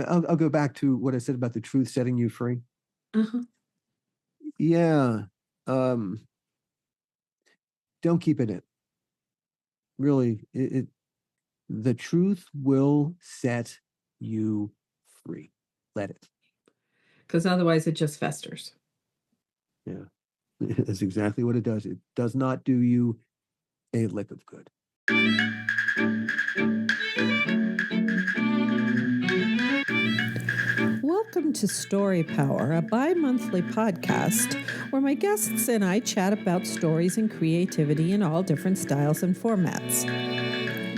I'll go back to what I said about the truth setting you free. Uh-huh. Yeah. Don't keep it in. Really, the truth will set you free. Let it. Because otherwise it just festers. Yeah. That's exactly what it does. It does not do you a lick of good. Welcome to Story Power, a bi-monthly podcast where my guests and I chat about stories and creativity in all different styles and formats.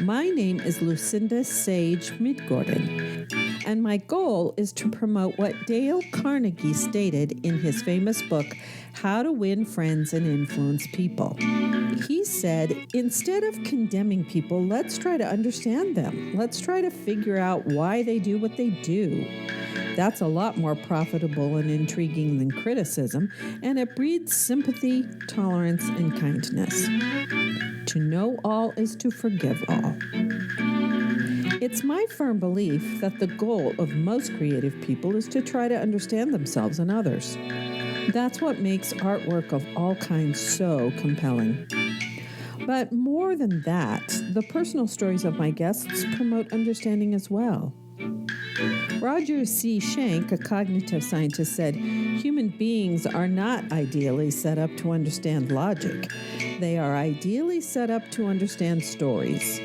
My name is Lucinda Sage-Midgorden, and my goal is to promote what Dale Carnegie stated in his famous book, How to Win Friends and Influence People. He said, instead of condemning people, let's try to understand them. Let's try to figure out why they do what they do. That's a lot more profitable and intriguing than criticism, and it breeds sympathy, tolerance, and kindness. To know all is to forgive all. It's my firm belief that the goal of most creative people is to try to understand themselves and others. That's what makes artwork of all kinds so compelling. But more than that, the personal stories of my guests promote understanding as well. Roger C. Schenck, a cognitive scientist, said, human beings are not ideally set up to understand logic. They are ideally set up to understand stories.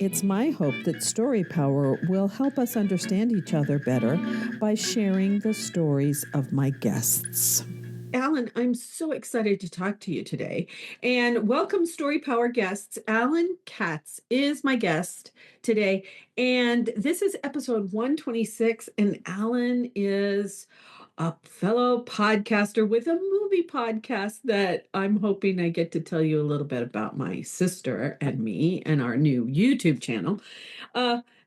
It's my hope that Story Power will help us understand each other better by sharing the stories of my guests. Alan, I'm so excited to talk to you today. And welcome, Story Power guests. Alan Katz is my guest today. And this is episode 126. And Alan is a fellow podcaster with a movie podcast that I'm hoping I get to tell you a little bit about my sister and me and our new YouTube channel.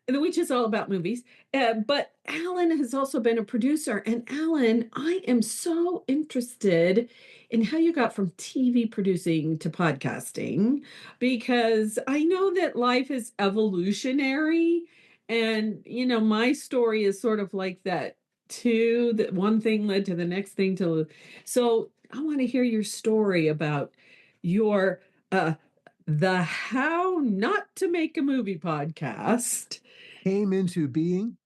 Which is all about movies. But Alan has also been a producer. And Alan, I am so interested in how you got from TV producing to podcasting, because I know that life is evolutionary. And, my story is sort of like that too, that one thing led to the next thing. So I want to hear your story about your the How Not to Make a Movie podcast. Came into being.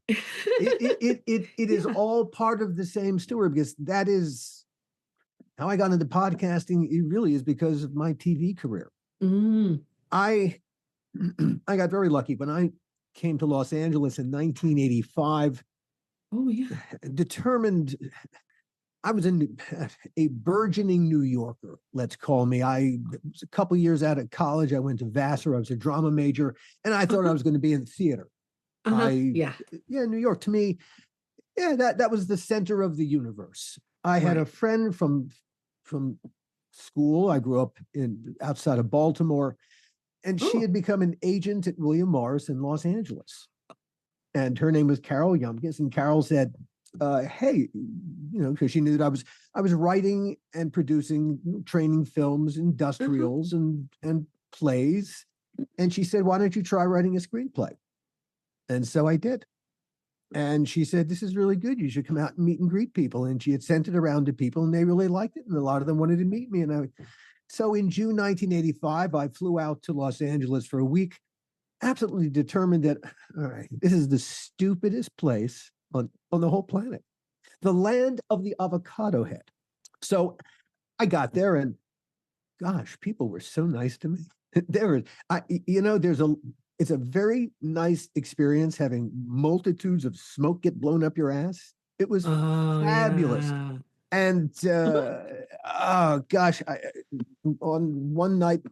It is all part of the same story, because that is how I got into podcasting. It really is because of my TV career. I got very lucky when I came to Los Angeles in 1985. Oh yeah. Determined. I was a burgeoning New Yorker, let's call me. I was a couple years out of college. I went to Vassar. I was a drama major, and I thought I was going to be in theater. New York, to me, that was the center of the universe. I had a friend from school. I grew up outside of Baltimore, and she had become an agent at William Morris in Los Angeles. And her name was Carol Yumkis, and Carol said, hey, because she knew that I was writing and producing, training films, industrials, and plays. And she said, why don't you try writing a screenplay? And so I did. And she said, this is really good. You should come out and meet and greet people. And she had sent it around to people, and they really liked it. And a lot of them wanted to meet me. So in June 1985, I flew out to Los Angeles for a week, absolutely determined that, all right, this is the stupidest place on the whole planet, the land of the avocado head. So I got there, and gosh, people were so nice to me. It's a very nice experience having multitues of smoke get blown up your ass. It was fabulous. Yeah. And on one night,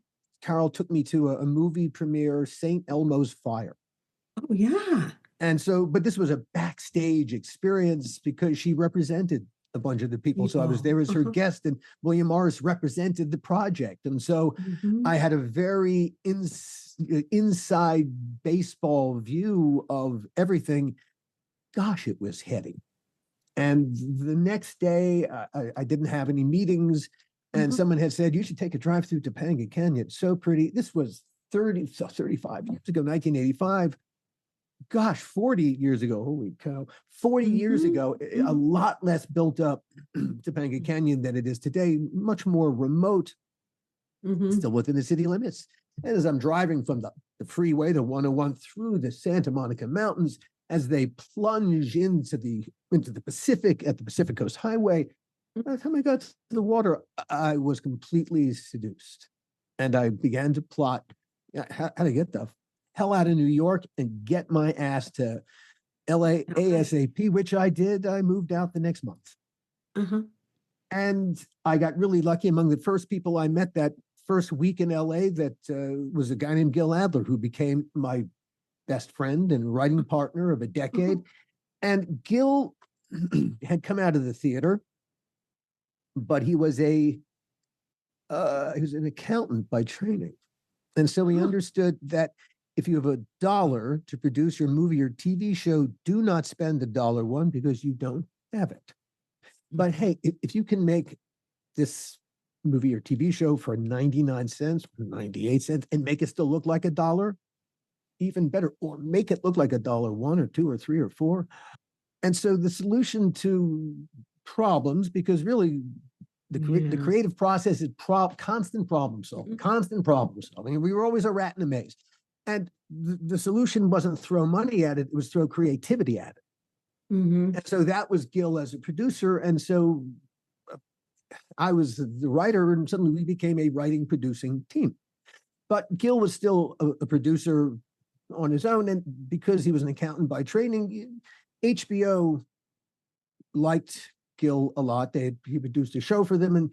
Carol took me to a movie premiere, St. Elmo's Fire. Oh yeah. And so, but this was a backstage experience because she represented a bunch of the people. So I was there as her guest, and William Morris represented the project. And so I had a very inside baseball view of everything. Gosh, it was heady. And the next day, I didn't have any meetings. And someone had said, you should take a drive through Topanga Canyon. It's so pretty. This was 35 years ago, 1985. gosh, 40 years ago, holy cow, 40 years ago, a lot less built up Topanga Canyon than it is today, much more remote, still within the city limits. And as I'm driving from the freeway, the 101 through the Santa Monica Mountains, as they plunge into the Pacific at the Pacific Coast Highway, by the time I got to the water, I was completely seduced. And I began to plot how to get the hell out of New York and get my ass to LA ASAP, which I did. I moved out the next month. And I got really lucky. Among the first people I met that first week in LA, that was a guy named Gil Adler, who became my best friend and writing partner of a decade. And Gil had come out of the theater, but he was an accountant by training. And so he understood that if you have $1 to produce your movie or TV show, do not spend $1 because you don't have it. But hey, if you can make this movie or TV show for 99 cents or 98 cents and make it still look like $1, even better, or make it look like $1, 1 or 2 or 3 or 4. And so the solution to problems, because really the creative process is constant problem solving. We were always a rat in a maze. And the solution wasn't throw money at it, it was throw creativity at it. And so that was Gil as a producer. And so I was the writer, and suddenly we became a writing producing team. But Gil was still a producer on his own. And because he was an accountant by training, HBO liked Gil a lot. He produced a show for them, and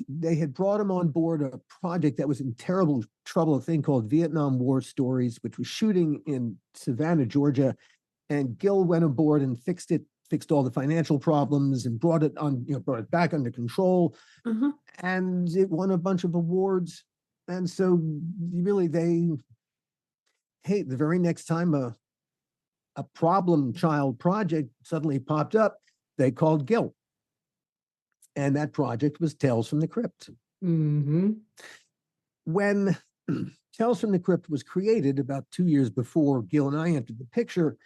they had brought him on board a project that was in terrible trouble, a thing called Vietnam War Stories, which was shooting in Savannah, Georgia. And Gil went aboard and fixed all the financial problems and brought it back under control. And it won a bunch of awards. And so really the very next time a problem child project suddenly popped up, they called Gil. And that project was Tales from the Crypt. When Tales from the Crypt was created about 2 years before Gil and I entered the picture,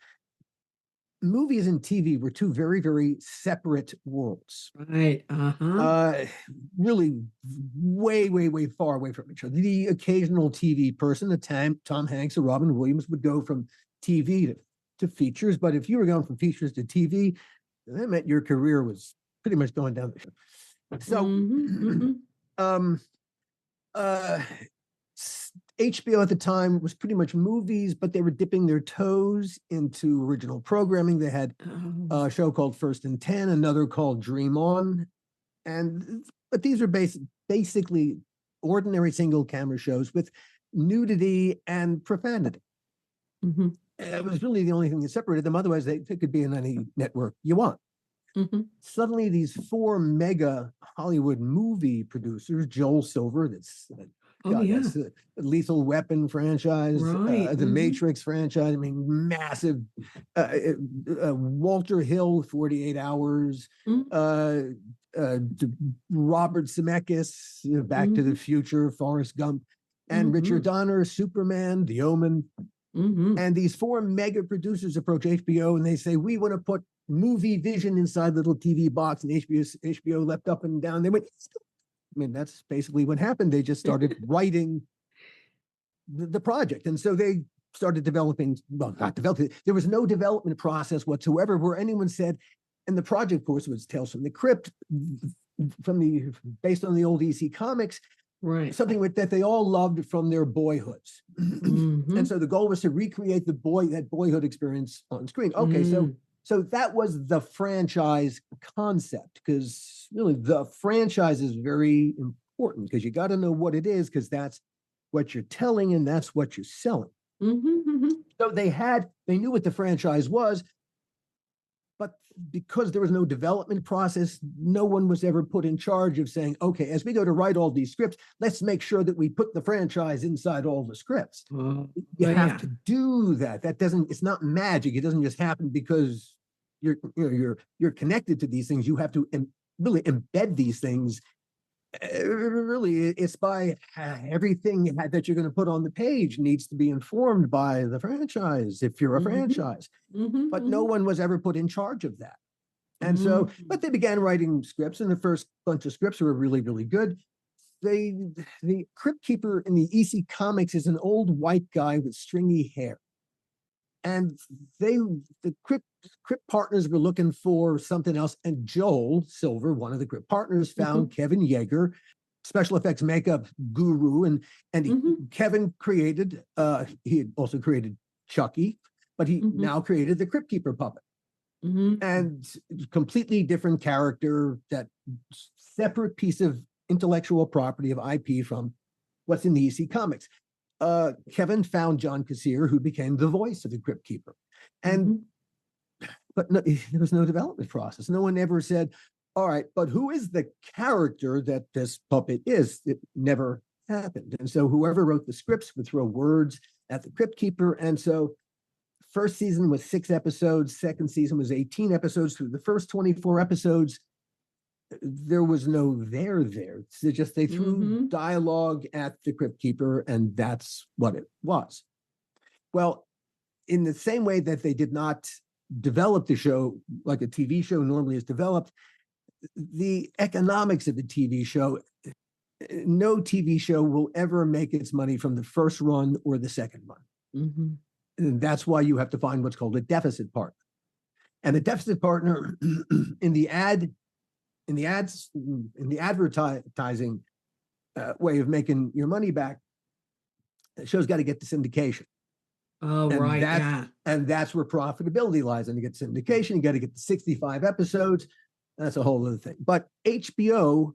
movies and TV were two very, very separate worlds. Right. Really way, way, way far away from each other. The occasional TV person, Tom Hanks or Robin Williams, would go from TV to features. But if you were going from features to TV, that meant your career was pretty much going down the ship. So HBO at the time was pretty much movies, but they were dipping their toes into original programming. They had a show called First and 10, another called Dream On. But these were basically ordinary single camera shows with nudity and profanity. It was really the only thing that separated them. Otherwise, they could be in any network you want. Suddenly, these 4 mega Hollywood movie producers, Joel Silver, that's the Lethal Weapon franchise, the Matrix franchise, massive, Walter Hill, 48 Hours, Robert Zemeckis, Back to the Future, Forrest Gump, and Richard Donner, Superman, The Omen. And these 4 mega producers approach HBO and they say, we want to put movie vision inside the little TV box, and HBO leapt up and down. They went, that's basically what happened. They just started writing the project. And so they started developing, not developing, there was no development process whatsoever where anyone said, and the project, of course, was Tales from the Crypt, based on the old EC comics, something that they all loved from their boyhoods. And so the goal was to recreate that boyhood experience on screen. Okay, so that was the franchise concept, because really the franchise is very important, because you got to know what it is, because that's what you're telling and that's what you're selling. So they knew what the franchise was, but because there was no development process, no one was ever put in charge of saying, okay, as we go to write all these scripts, let's make sure that we put the franchise inside all the scripts. You have to do that. It's not magic. It doesn't just happen because you're connected to these things. You have to really embed these things Really, it's by everything that you're going to put on the page needs to be informed by the franchise if you're a franchise. But no one was ever put in charge of that. And so, but they began writing scripts, and the first bunch of scripts were really, really good. The Crypt Keeper in the EC Comics is an old white guy with stringy hair. And the Crypt partners were looking for something else. And Joel Silver, one of the Crypt partners, found Kevin Yeager, special effects makeup guru. And Kevin created, he had also created Chucky, but he now created the Crypt Keeper puppet. And completely different character, that separate piece of intellectual property of IP from what's in the EC Comics. Kevin found John Kassir, who became the voice of the Crypt Keeper. And but no, there was no development process. No one ever said, all right, but who is the character that this puppet is? It never happened. And so whoever wrote the scripts would throw words at the Crypt Keeper. And so first season was 6 episodes, second season was 18 episodes. Through the first 24 episodes, there was no there. It's just they threw dialogue at the Crypt Keeper, and that's what it was. Well, in the same way that they did not develop the show like a TV show normally is developed, the economics of the TV show, no TV show will ever make its money from the first run or the second run. And that's why you have to find what's called a deficit partner. And the deficit partner in the advertising way of making your money back, the show's got to get to syndication. Oh, and And that's where profitability lies. And you get syndication, you got to get to 65 episodes. That's a whole other thing. But HBO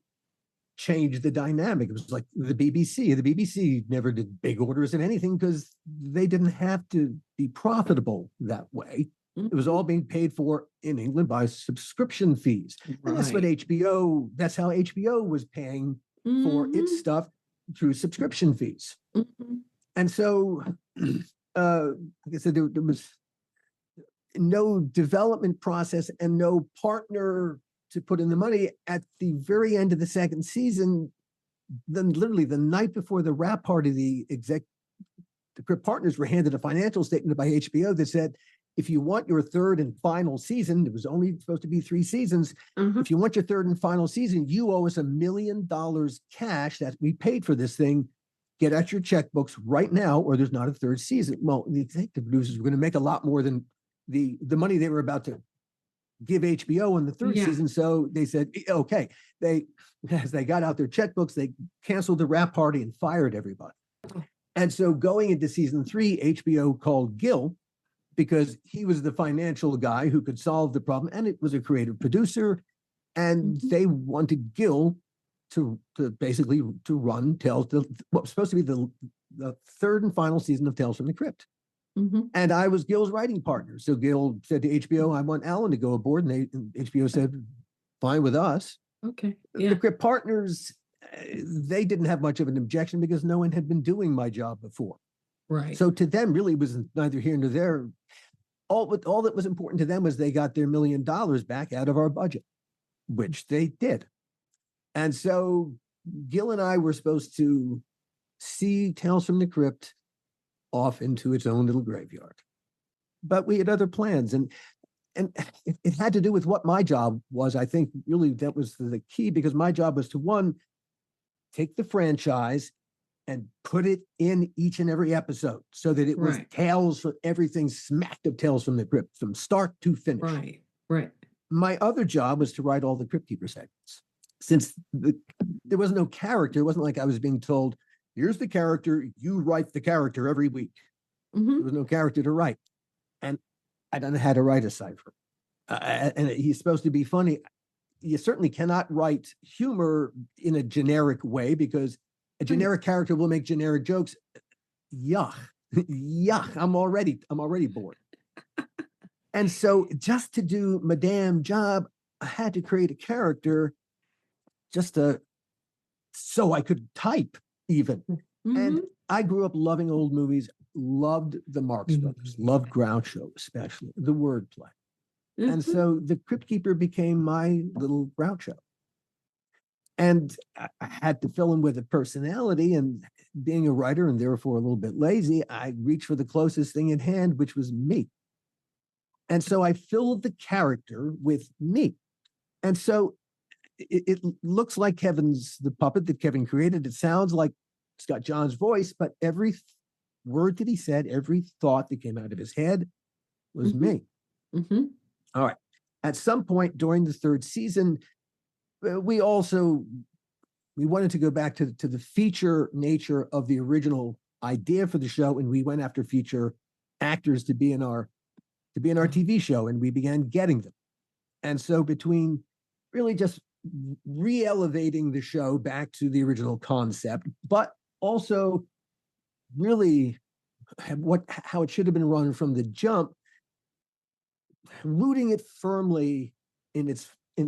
changed the dynamic. It was like the BBC. The BBC never did big orders of anything because they didn't have to be profitable that way. It was all being paid for in England by subscription fees. And that's what that's how HBO was paying for its stuff, through subscription fees. And so, like I said, there was no development process and no partner to put in the money. At the very end of the second season, then literally the night before the wrap party, the Crypt partners were handed a financial statement by HBO that said, if you want your third and final season, it was only supposed to be 3 seasons. If you want your third and final season, you owe us $1 million cash that we paid for this thing. Get out your checkbooks right now, or there's not a third season. Well, the executive producers were going to make a lot more than the money they were about to give HBO in the third season. So they said, okay. As they got out their checkbooks, they canceled the wrap party and fired everybody. And so going into season 3, HBO called Gil, because he was the financial guy who could solve the problem, and it was a creative producer, and they wanted Gil to basically run what was supposed to be the third and final season of Tales from the Crypt. And I was Gil's writing partner. So Gil said to HBO, I want Alan to go aboard, and HBO said, fine with us. Okay. The Crypt partners, they didn't have much of an objection because no one had been doing my job before. Right. So to them, really, was neither here nor there. All that was important to them was they got their $1 million back out of our budget, which they did. And so Gil and I were supposed to see Tales from the Crypt off into its own little graveyard. But we had other plans, and it had to do with what my job was. I think really that was the key, because my job was to, one, take the franchise and put it in each and every episode so that it was Tales, everything smacked of Tales from the Crypt from start to finish. Right. My other job was to write all the Crypt Keeper segments. Since there was no character, it wasn't like I was being told, here's the character, you write the character every week. There was no character to write. And I don't know how to write a cipher. And he's supposed to be funny. You certainly cannot write humor in a generic way, because a generic character will make generic jokes. Yuck. I'm already bored. And so just to do my damn job, I had to create a character so I could type even. And I grew up loving old movies, loved the Marx Brothers, loved Groucho, especially the wordplay. And so the Crypt Keeper became my little Groucho. And I had to fill in with a personality, and being a writer and therefore a little bit lazy, I reached for the closest thing at hand, which was me. And so I filled the character with me. And so it looks like the puppet that Kevin created. It sounds like Scott John's voice, but every word that he said, every thought that came out of his head was me. All right. At some point during the third season, we wanted to go back to the feature nature of the original idea for the show, and we went after feature actors to be in our TV show, and we began getting them. And so between really just re-elevating the show back to the original concept, but also really how it should have been run from the jump, rooting it firmly in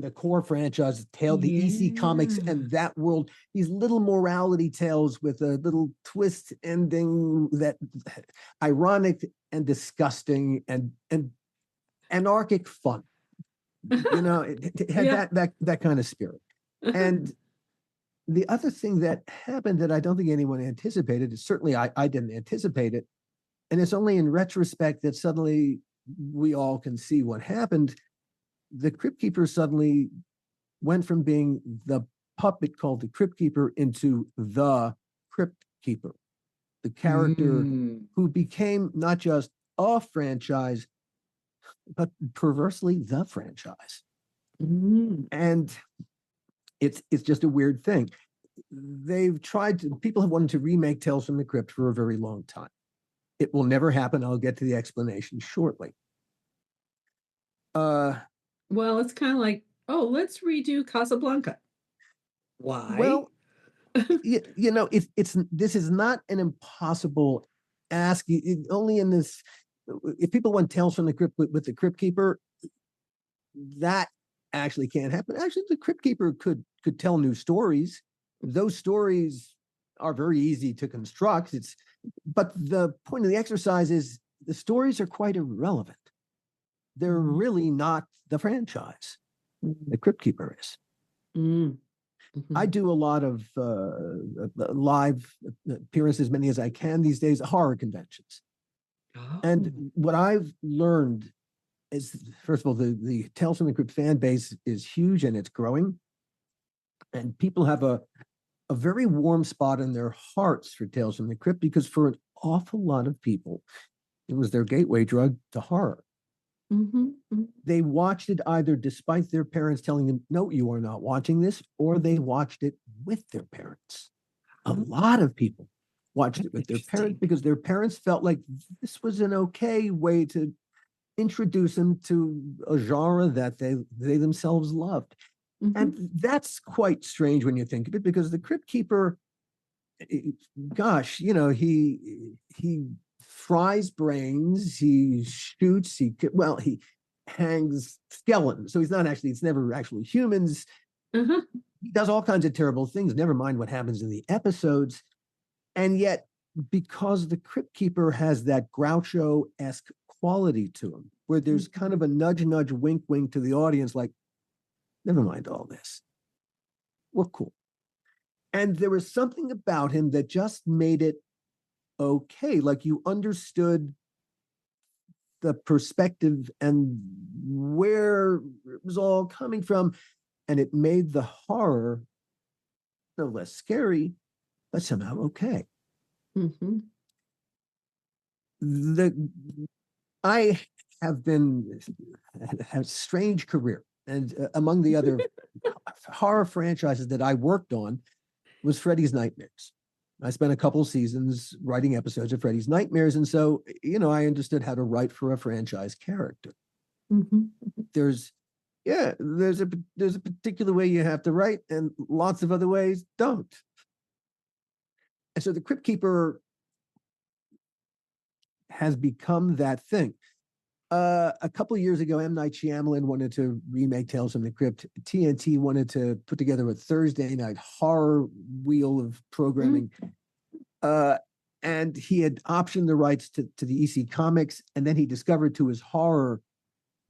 the core franchise tale, the EC Comics and that world, these little morality tales with a little twist ending that ironic and disgusting and anarchic fun. It had that kind of spirit. And the other thing that happened that I don't think anyone anticipated, certainly I didn't anticipate it, and it's only in retrospect that suddenly we all can see what happened. The Crypt Keeper suddenly went from being the puppet called the Crypt Keeper into the Crypt Keeper, the character who became not just a franchise, but perversely the franchise. And it's just a weird thing. People have wanted to remake Tales from the Crypt for a very long time. It will never happen. I'll get to the explanation shortly. Well, it's kind of like, let's redo Casablanca. Why? Well, this is not an impossible ask. Only in this, if people want Tales from the Crypt with the Crypt Keeper, that actually can't happen. Actually, the Crypt Keeper could tell new stories. Those stories are very easy to construct. But the point of the exercise is the stories are quite irrelevant. They're really not the franchise. The Crypt Keeper is. I do a lot of live appearances, many as I can these days, horror conventions. And what I've learned is, first of all, the Tales from the Crypt fan base is huge and it's growing. And people have a very warm spot in their hearts for Tales from the Crypt because for an awful lot of people, it was their gateway drug to horror. They watched it either despite their parents telling them, no, you are not watching this, or they watched it with their parents. A lot of people watched it with their parents because their parents felt like this was an okay way to introduce them to a genre that they themselves loved. And that's quite strange when you think of it, because the Crypt Keeper, gosh, he fries brains, he shoots, he hangs skeletons. So it's never actually humans. He does all kinds of terrible things, never mind what happens in the episodes. And yet, because the Crypt Keeper has that Groucho-esque quality to him, where there's kind of a nudge, wink, wink to the audience, like, never mind all this. We're cool. And there was something about him that just made it okay. Like you understood the perspective and where it was all coming from. And it made the horror no less scary, but somehow okay. I have a strange career. And among the other horror franchises that I worked on was Freddy's Nightmares. I spent a couple of seasons writing episodes of Freddy's Nightmares. And so, I understood how to write for a franchise character. There's a particular way you have to write, and lots of other ways don't. And so the Crypt Keeper has become that thing. A couple of years ago, M. Night Shyamalan wanted to remake Tales from the Crypt. TNT wanted to put together a Thursday night horror wheel of programming. And he had optioned the rights to the EC Comics. And then he discovered to his horror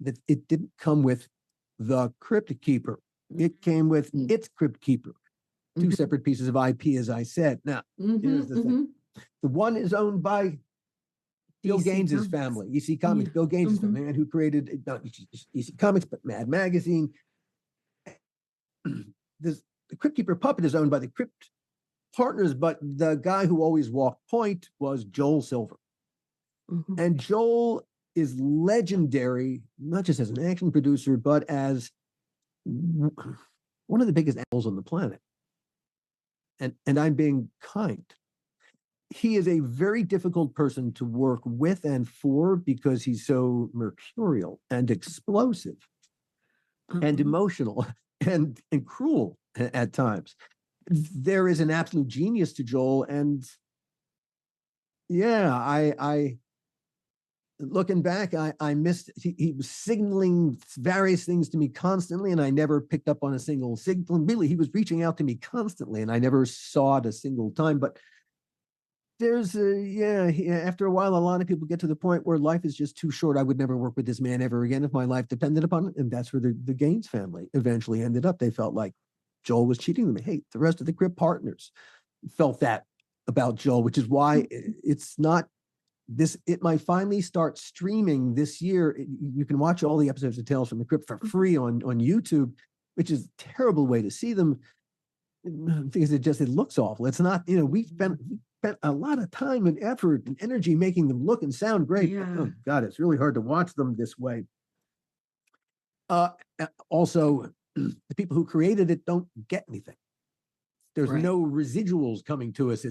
that it didn't come with the Crypt Keeper. It came with its Crypt Keeper. two Mhm. separate pieces of IP, as I said. Now, here's the thing. The one is owned by Bill DC Gaines's Comics. family, EC Comics. Yeah. Bill Gaines is the Mhm. man who created not EC Comics, but Mad Magazine. The Crypt Keeper puppet is owned by the Crypt Partners, but the guy who always walked point was Joel Silver. Mhm. And Joel is legendary, not just as an action producer, but as one of the biggest animals on the planet. And I'm being kind. He is a very difficult person to work with and for because he's so mercurial and explosive and emotional and cruel at times. There is an absolute genius to Joel, and yeah, I looking back, I missed. He was signaling various things to me constantly, and I never picked up on a single signal. Really, he was reaching out to me constantly, and I never saw it a single time. But there's after a while, a lot of people get to the point where life is just too short. I would never work with this man ever again if my life depended upon it. And that's where the Gaines family eventually ended up. They felt like Joel was cheating them. Hey, the rest of the Crypt Partners felt that about Joel, which is why it's not this. It might finally start streaming this year. You can watch all the episodes of Tales from the Crypt for free on YouTube, which is a terrible way to see them because it looks awful. It's not, we spent a lot of time and effort and energy making them look and sound great. Yeah. But, oh God, it's really hard to watch them this way. Also, the people who created it don't get anything. There's Right. no residuals coming to us.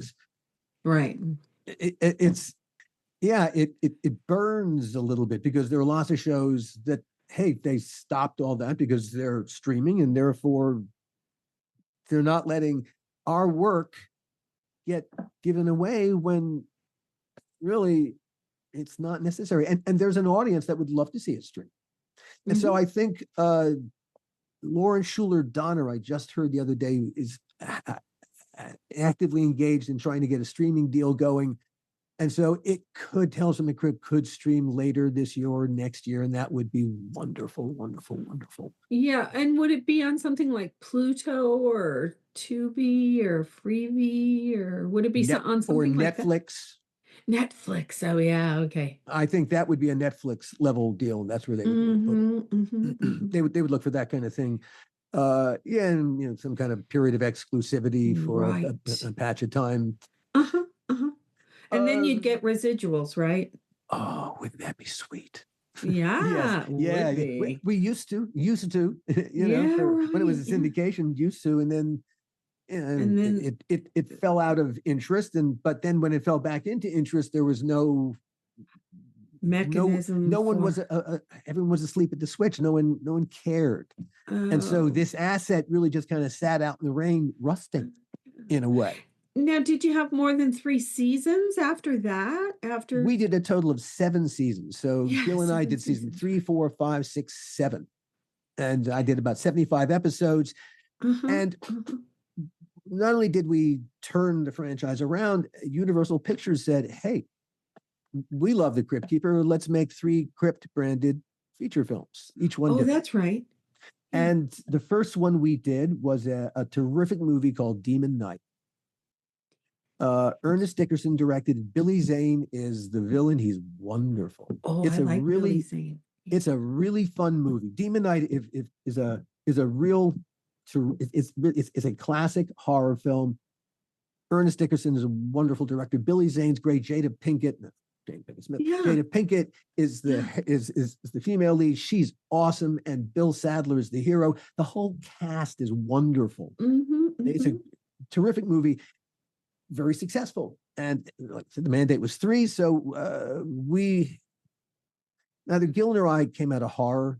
Right. It burns a little bit because there are lots of shows that, hey, they stopped all that because they're streaming and therefore they're not letting our work get given away when really it's not necessary. And there's an audience that would love to see it stream. And so I think Lauren Schuler Donner, I just heard the other day, is actively engaged in trying to get a streaming deal going. And so Tales from the Crypt could stream later this year or next year, and that would be wonderful, wonderful, wonderful. Yeah, and would it be on something like Pluto or Tubi or Freevee, or would it be on something or like that? Netflix? Netflix. Oh yeah, okay. I think that would be a Netflix level deal, and that's where they would put it. They would look for that kind of thing. And some kind of period of exclusivity for a patch of time. And then you'd get residuals, right? Oh, wouldn't that be sweet? Yeah, Yes. would be. We used to, when it was a syndication, used to, and then And then it fell out of interest, but then when it fell back into interest, there was no mechanism. No one was everyone was asleep at the switch. No one cared, and so this asset really just kind of sat out in the rain, rusting in a way. Now, did you have more than 3 seasons after that? We did a total of 7 seasons. So Gil and I 7 did season seasons. 3, 4, 5, 6, 7, and I did about 75 episodes. And not only did we turn the franchise around, Universal Pictures said, "Hey, we love the Crypt Keeper. Let's make 3 Crypt branded feature films, each one different." That's right. And the first one we did was a terrific movie called Demon Knight. Ernest Dickerson directed. Billy Zane is the villain. He's wonderful. I like Billy Zane. It's a really fun movie. Demon Knight is a classic horror film. Ernest Dickerson is a wonderful director. Billy Zane's great. Jada Pinkett Smith. Yeah. Jada Pinkett is the female lead. She's awesome, and Bill Sadler is the hero. The whole cast is wonderful. It's a terrific movie, very successful. And like I said, the mandate was 3, so neither Gil nor I came out of horror.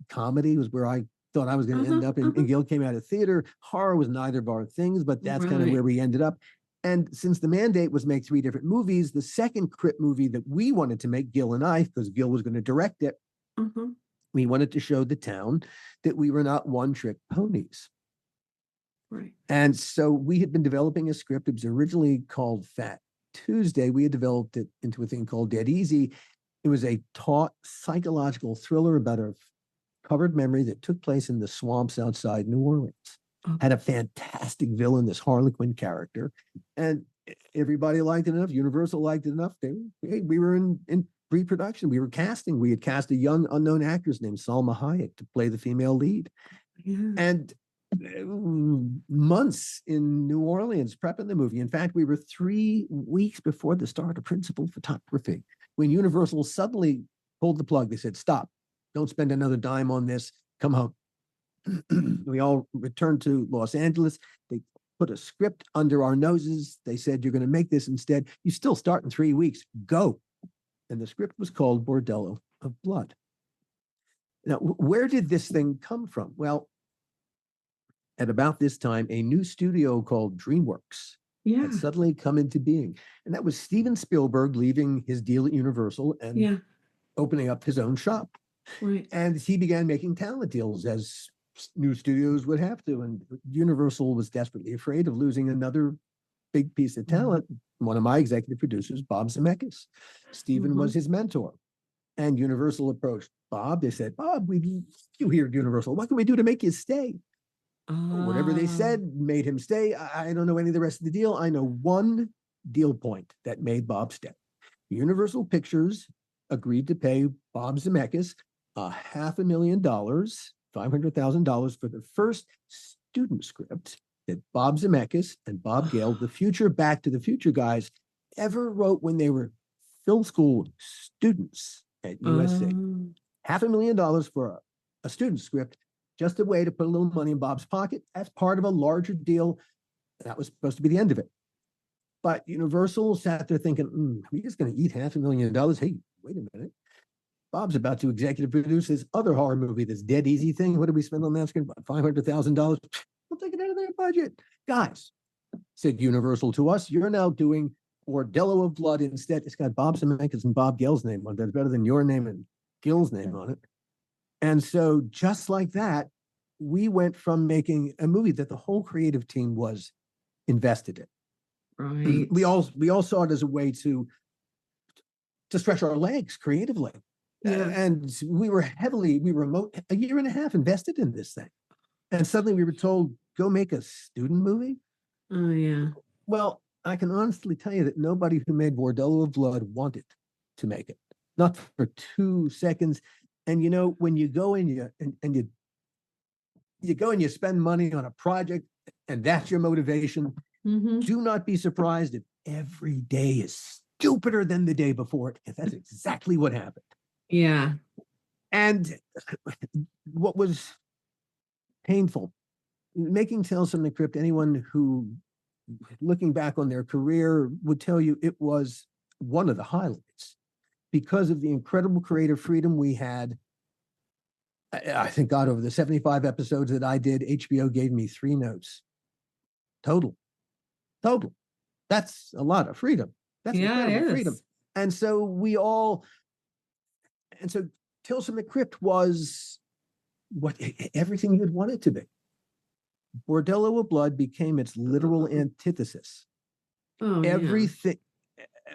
Comedy was where I thought I was going to end up, and Gil came out of theater. Horror was neither of our things, but that's kind of where we ended up. And since the mandate was make 3 different movies, the second Crypt movie that we wanted to make, Gil and I, because Gil was going to direct it, we wanted to show the town that we were not one-trick ponies. Right. And so we had been developing a script. It was originally called Fat Tuesday. We had developed it into a thing called Dead Easy. It was a taut psychological thriller about a covered memory that took place in the swamps outside New Orleans. Oh, had a fantastic villain, this Harlequin character, and everybody liked it enough. Universal liked it enough. We were in pre-production. We were casting. We had cast a young unknown actress named Salma Hayek to play the female lead, yeah. and months in New Orleans prepping the movie. In fact, we were 3 weeks before the start of principal photography when Universal suddenly pulled the plug. They said, "Stop! Don't spend another dime on this. Come home." We all returned to Los Angeles. They put a script under our noses. They said, "You're going to make this instead. You still start in 3 weeks. Go." And the script was called Bordello of Blood. Now, where did this thing come from? Well, at about this time, a new studio called DreamWorks Yeah. had suddenly come into being. And that was Steven Spielberg leaving his deal at Universal and Yeah. opening up his own shop. Right. And he began making talent deals as new studios would have to. And Universal was desperately afraid of losing another big piece of talent. One of my executive producers, Bob Zemeckis. Steven was his mentor. And Universal approached Bob. They said, "Bob, you here at Universal. What can we do to make you stay?" Whatever they said made him stay. I don't know any of the rest of the deal. I know one deal point that made Bob stay. Universal Pictures agreed to pay Bob Zemeckis $500,000, $500,000 for the first student script that Bob Zemeckis and Bob Gale, the future Back to the Future guys, ever wrote when they were film school students at USC. $500,000 for a student script, just a way to put a little money in Bob's pocket as part of a larger deal. That was supposed to be the end of it. But Universal sat there thinking, we're just going to eat $500,000. Hey, wait a minute. Bob's about to executive produce this other horror movie, this Dead Easy thing. What did we spend on that script? About $500,000. We'll take it out of their budget. Guys, said Universal to us, you're now doing Bordello of Blood instead. It's got Bob Zemeckis and Bob Gale's name on it. That's better than your name and Gil's name on it. And so just like that, we went from making a movie that the whole creative team was invested in. Right. We all saw it as a way to stretch our legs creatively. Yeah. And we were a year and a half invested in this thing. And suddenly we were told, go make a student movie. Oh, yeah. Well, I can honestly tell you that nobody who made Bordello of Blood wanted to make it. Not for 2 seconds. And you know, when you go and you go and you spend money on a project and that's your motivation, do not be surprised if every day is stupider than the day before it. And that's exactly what happened. Yeah. And what was painful, making Tales from the Crypt, anyone who, looking back on their career, would tell you it was one of the highlights because of the incredible creative freedom we had. I think, God, over the 75 episodes that I did, HBO gave me 3 notes. Total. That's a lot of freedom. That's incredible freedom. And so Tales from the Crypt was everything you'd want it to be. Bordello of Blood became its literal antithesis. Oh,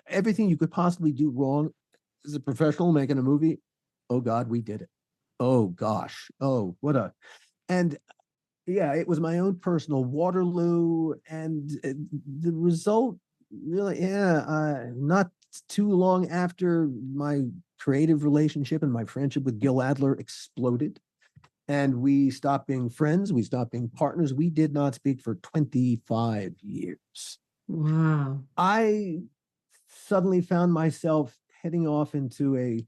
everything you could possibly do wrong as a professional making a movie. Oh God, we did it. Oh gosh. Oh, and yeah, it was my own personal Waterloo, and the result really, not too long after my creative relationship and my friendship with Gil Adler exploded, and we stopped being friends, we stopped being partners. We did not speak for 25 years. Wow. I suddenly found myself heading off into a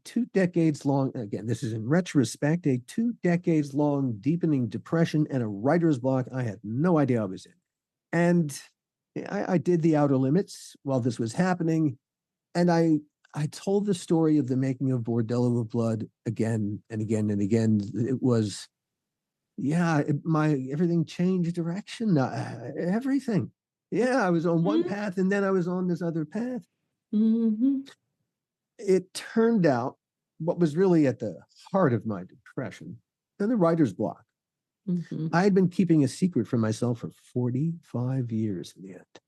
2 decades long, again, this is in retrospect, a 2 decades long deepening depression and a writer's block I had no idea I was in. And I did The Outer Limits while this was happening. And I told the story of the making of Bordello of Blood again and again and again. It was, everything changed direction. Everything. Yeah, I was on one path and then I was on this other path. It turned out what was really at the heart of my depression and the writer's block. I had been keeping a secret from myself for 45 years in the end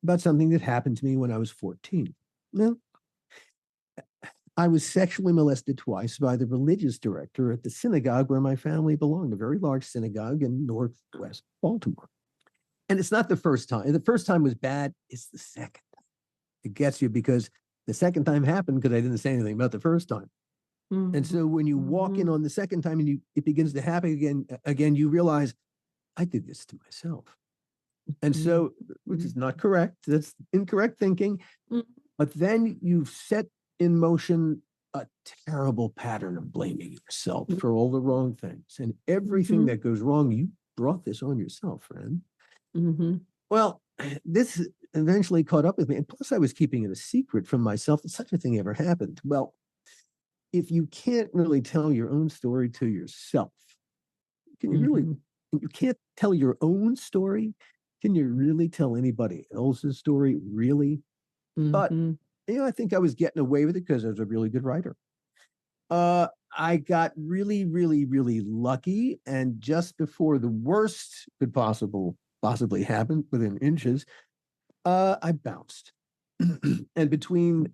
about something that happened to me when I was 14. Well, I was sexually molested twice by the religious director at the synagogue where my family belonged, a very large synagogue in Northwest Baltimore. And it's not the first time. The first time was bad. It's the second time. It gets you because the second time happened because I didn't say anything about the first time. And so when you walk in on the second time and it begins to happen again, you realize I did this to myself. And so, which is not correct. That's incorrect thinking. But then you've set in motion a terrible pattern of blaming yourself for all the wrong things. And everything that goes wrong, you brought this on yourself, friend. Well, this eventually caught up with me. And plus, I was keeping it a secret from myself that such a thing ever happened. Well, if you can't really tell your own story to yourself, can you really, you can't tell your own story? Can you really tell anybody else's story? Really? But, I think I was getting away with it because I was a really good writer. I got really, really, really lucky. And just before the worst could possibly happen within inches, I bounced. And between,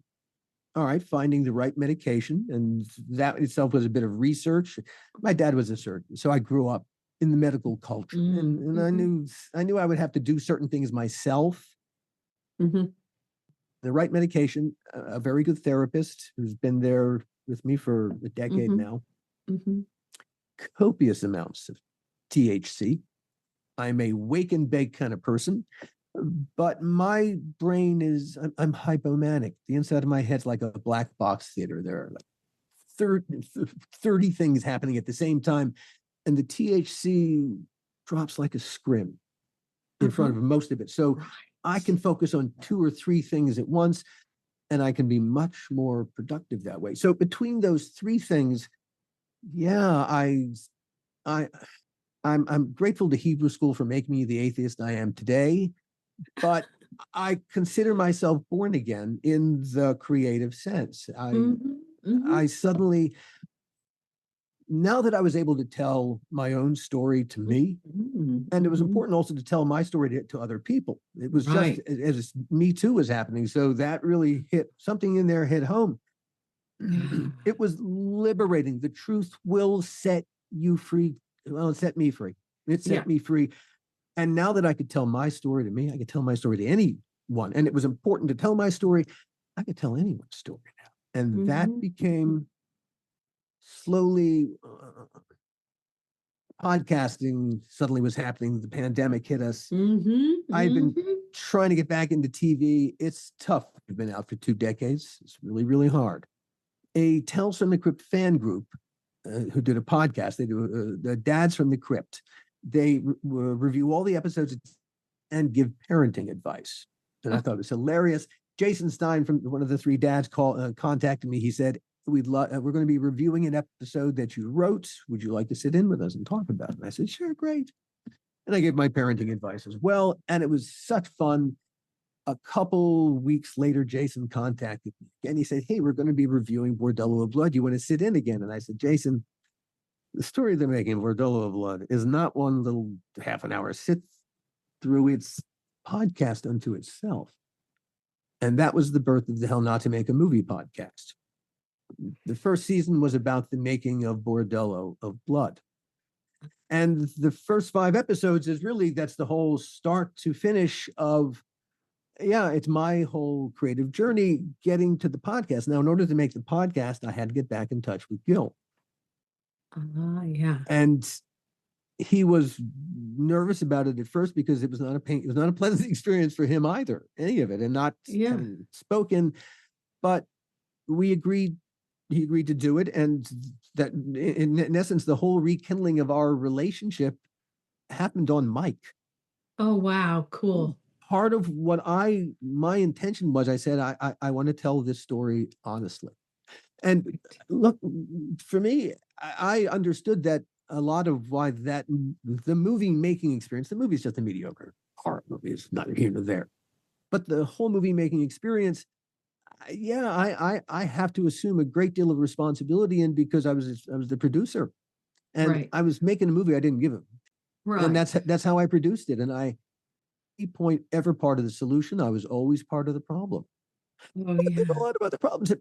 finding the right medication, and that itself was a bit of research. My dad was a surgeon, so I grew up in the medical culture, and I knew I would have to do certain things myself. The right medication, a very good therapist who's been there with me for a decade now. Copious amounts of THC. I'm a wake and bake kind of person, but my brain is, I'm hypomanic. The inside of my head's like a black box theater. There are like 30 things happening at the same time. And the THC drops like a scrim in front of most of it. So I can focus on 2 or 3 things at once, and I can be much more productive that way. So between those 3 things, I'm grateful to Hebrew school for making me the atheist I am today, but I consider myself born again in the creative sense. I suddenly, now that I was able to tell my own story to me, and it was important also to tell my story to other people. It was just as Me Too was happening. So that really hit something in there, hit home. It was liberating. The truth will set you free. Well, it set me free. It set me free. And now that I could tell my story to me, I could tell my story to anyone. And it was important to tell my story. I could tell anyone's story now. And that became slowly, podcasting suddenly was happening. The pandemic hit us. I've been trying to get back into TV. It's tough. I've been out for 2 decades. It's really, really hard. A Tales From the Crypt fan group who did a podcast, they do the Dads from the Crypt. They review all the episodes and give parenting advice. And I thought it was hilarious. Jason Stein from one of the 3 dads contacted me. He said, we're going to be reviewing an episode that you wrote. Would you like to sit in with us and talk about it? And I said, sure, great. And I gave my parenting advice as well. And it was such fun. A couple weeks later, Jason contacted me and he said, hey, we're going to be reviewing Bordello of Blood. You want to sit in again? And I said, Jason, the story they're making, Bordello of Blood, is not one little half an hour sit through. It's podcast unto itself. And that was the birth of the Hell Not to Make a Movie podcast. The first season was about the making of Bordello of Blood. And the first 5 episodes is really, that's the whole start to finish of, it's my whole creative journey getting to the podcast. Now, in order to make the podcast, I had to get back in touch with Gil. And he was nervous about it at first because it was not a pleasant experience for him either, any of it, and not spoken. But he agreed to do it. And that in essence, the whole rekindling of our relationship happened on mic. Oh, wow. Cool. Part of what my intention was, I said, I want to tell this story honestly. And look, for me, I understood that a lot of why the movie making experience, the movie is just a mediocre horror movie. It's not here nor there. But the whole movie making experience, I have to assume a great deal of responsibility in because I was the producer. And I was making a movie I didn't give him. And that's how I produced it. And point ever part of the solution. I was always part of the problem. Oh, There's yeah. a lot of other problems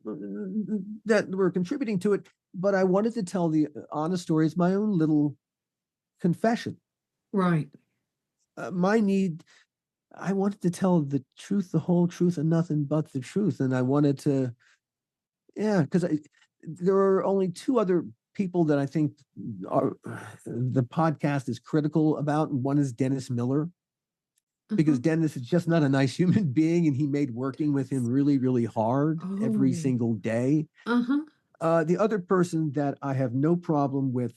that were contributing to it, but I wanted to tell the honest story. It's my own little confession. Right. My need, I wanted to tell the truth, the whole truth, and nothing but the truth. And I wanted to, yeah, because there are only two other people that I think are the podcast is critical about. One is Dennis Miller, because Dennis is just not a nice human being, and he made working with him really, really hard every Oh. single day. The other person that I have no problem with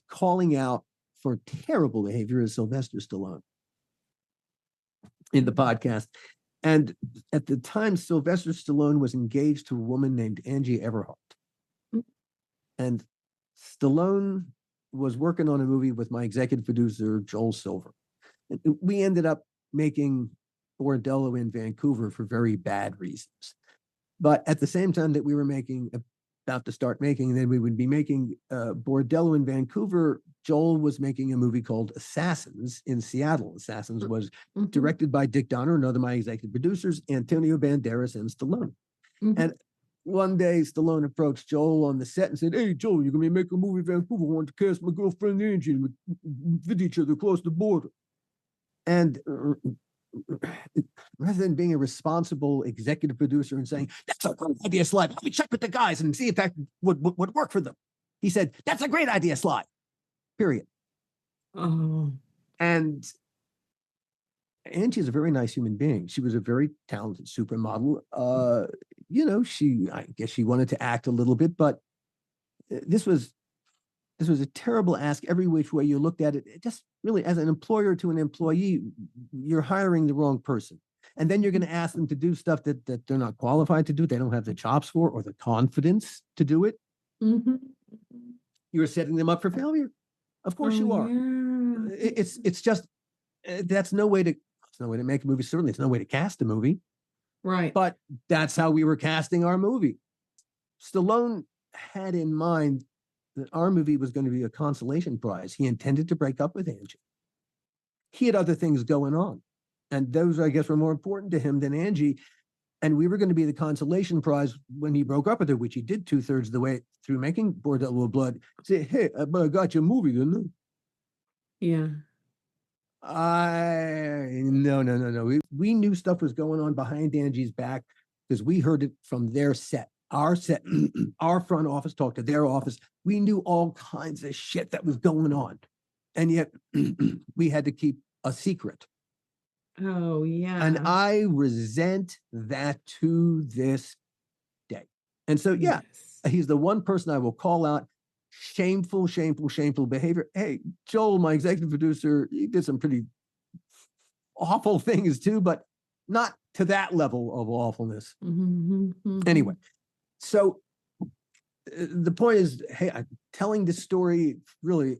calling out for terrible behavior is Sylvester Stallone in the podcast. And at the time, Sylvester Stallone was engaged to a woman named Angie Everhart. And Stallone was working on a movie with my executive producer, Joel Silver. And we ended up making Bordello in Vancouver for very bad reasons. But at the same time that we were about to start making, and then we would be making Bordello in Vancouver, Joel was making a movie called Assassins in Seattle. Assassins was directed by Dick Donner, another of my executive producers, Antonio Banderas, and Stallone. And one day, Stallone approached Joel on the set and said, "Hey, Joel, you're going to be making a movie in Vancouver. I want to cast my girlfriend Angie, and we visit each other across the border." And rather than being a responsible executive producer and saying, "That's a great idea, Sly. Let me check with the guys and see if that would work for them," he said, "That's a great idea, Sly." Period. Oh. And Angie is a very nice human being. She was a very talented supermodel. I guess she wanted to act a little bit, but this was a terrible ask every which way you looked at it. It just really, as an employer to an employee, you're hiring the wrong person. And then you're going to ask them to do stuff that they're not qualified to do. They don't have the chops for or the confidence to do it. You're setting them up for failure. Of course you are. Yeah. It's just, it's no way to make a movie. Certainly it's no way to cast a movie. Right. But that's how we were casting our movie. Stallone had in mind that our movie was going to be a consolation prize. He intended to break up with Angie. He had other things going on, and those, I guess, were more important to him than Angie. And we were going to be the consolation prize when he broke up with her, which he did 2/3 of the way through making Bordello of Blood. Say, "Hey, I got your movie, didn't I?" Yeah. No. We knew stuff was going on behind Angie's back because we heard it from their set. Our set, our front office talked to their office. We knew all kinds of shit that was going on. And yet we had to keep a secret. Oh, yeah. And I resent that to this day. And so, yeah, he's the one person I will call out. Shameful behavior. Hey, Joel, my executive producer, he did some pretty awful things too, but not to that level of awfulness. Anyway, so the point is, hey, I'm telling this story really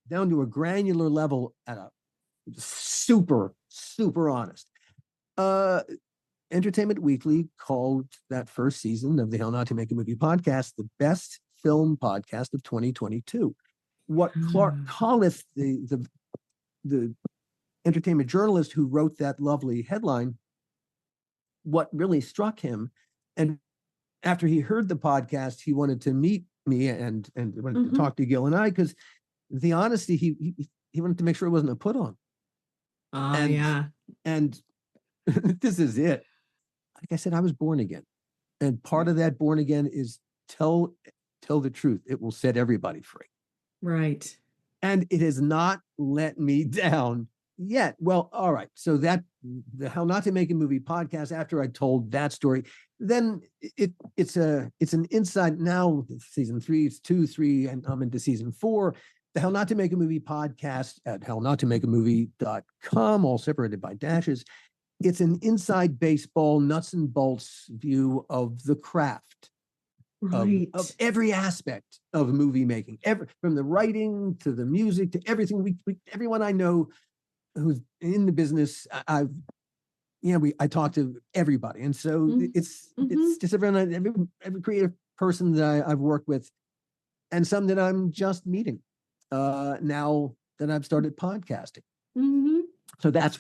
down to a granular level at a super honest. Entertainment Weekly called that first season of the How Not to Make a Movie podcast the best film podcast of 2022. What Clark Collith, the entertainment journalist who wrote that lovely headline, what really struck him, and after he heard the podcast, he wanted to meet me and wanted to talk to Gil and I, because the honesty, he wanted to make sure it wasn't a put on. And this is it. Like I said, I was born again. And part of that born again is tell the truth. It will set everybody free. Right. And it has not let me down yet. Well, all right. So that the How Not to Make a Movie podcast, after I told that story, then it's an inside now, season 3, it's 2, 3, and I'm into season 4. The How Not to Make a Movie podcast at hownottomakamovie.com, all separated by dashes. It's an inside baseball, nuts and bolts view of the craft, of every aspect of movie making, from the writing to the music to everything. Everyone I know who's in the business, I talk to everybody, and so it's just every creative person that I've worked with, and some that I'm just meeting now that I've started podcasting. So that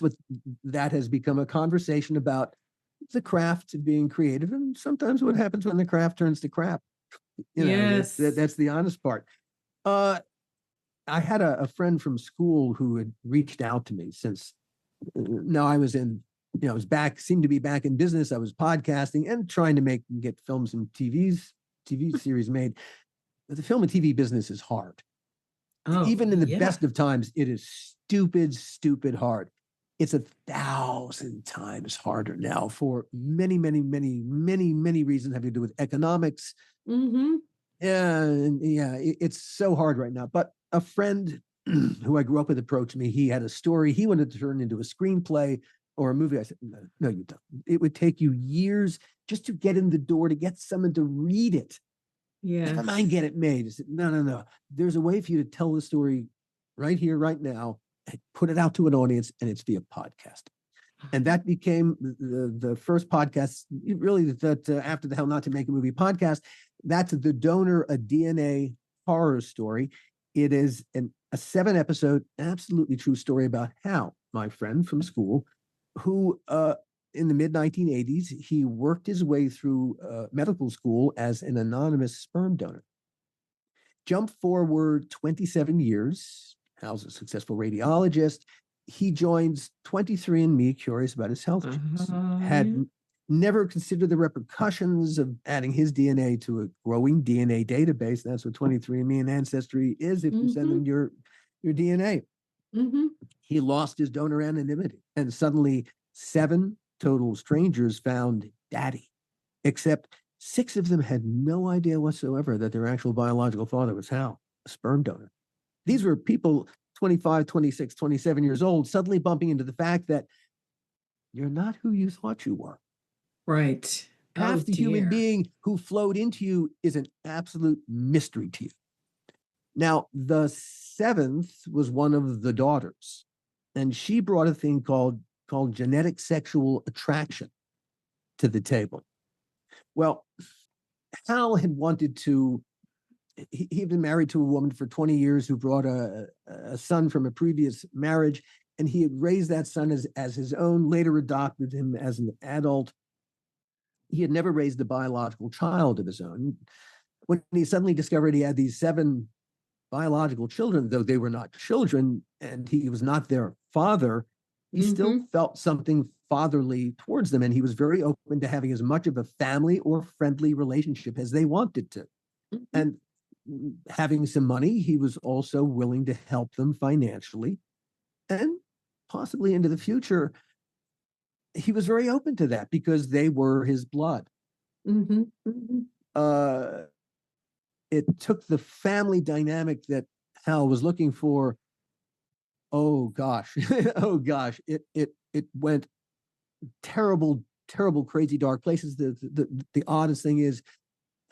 has become a conversation about the craft of being creative, and sometimes what happens when the craft turns to crap. Yes. That's the honest part. I had a friend from school who had reached out to me since now I was I was seemed to be back in business. I was podcasting and trying to get films and TV series made. But the film and TV business is hard. Even in the best of times, it is stupid hard. It's 1,000 times harder now for many reasons having to do with economics. Mm-hmm. And it's so hard right now. But a friend who I grew up with approached me. He had a story he wanted to turn into a screenplay or a movie. I said, no, you don't. It would take you years just to get in the door, to get someone to read it. Yeah. Never mind get it made. I said, no. There's a way for you to tell the story right here, right now, and put it out to an audience, and it's via podcast. And that became the first podcast, really, that After the Hell Not to Make a Movie podcast. That's The Donor, a DNA horror story. It is a 7-episode, absolutely true story about how my friend from school, who in the mid-1980s, he worked his way through medical school as an anonymous sperm donor. Jump forward 27 years, Hal's a successful radiologist. He joins 23andMe, curious about his health choices. Had never considered the repercussions of adding his DNA to a growing DNA database. That's what 23andMe and Ancestry is if you send them your DNA. He lost his donor anonymity, and suddenly 7 total strangers found Daddy, except 6 of them had no idea whatsoever that their actual biological father was Hal, a sperm donor. These were people 25, 26, 27 years old, suddenly bumping into the fact that you're not who you thought you were. Right. Half the human being who flowed into you is an absolute mystery to you. Now, the 7th was one of the daughters, and she brought a thing called genetic sexual attraction to the table. Well, Hal had wanted to, he'd been married to a woman for 20 years who brought a son from a previous marriage, and he had raised that son as his own, later adopted him as an adult. He had never raised a biological child of his own. When he suddenly discovered he had these 7 biological children, though they were not children, and he was not their father, he still felt something fatherly towards them, and he was very open to having as much of a family or friendly relationship as they wanted to. And having some money, he was also willing to help them financially, and possibly into the future. He was very open to that because they were his blood. It took the family dynamic that Hal was looking for. Oh gosh, it went terrible, crazy, dark places. The oddest thing is,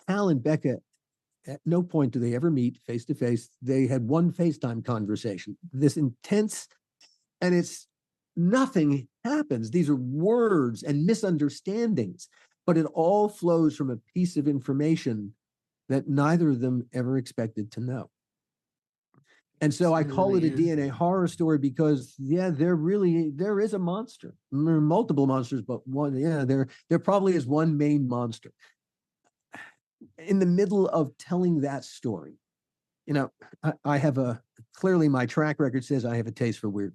Hal and Becca, at no point do they ever meet face to face. They had one FaceTime conversation, this intense, and it's nothing happens. These are words and misunderstandings, but it all flows from a piece of information that neither of them ever expected to know. And so I call it a DNA horror story because, there is a monster. There are multiple monsters, but there probably is one main monster. In the middle of telling that story, I have clearly my track record says I have a taste for weird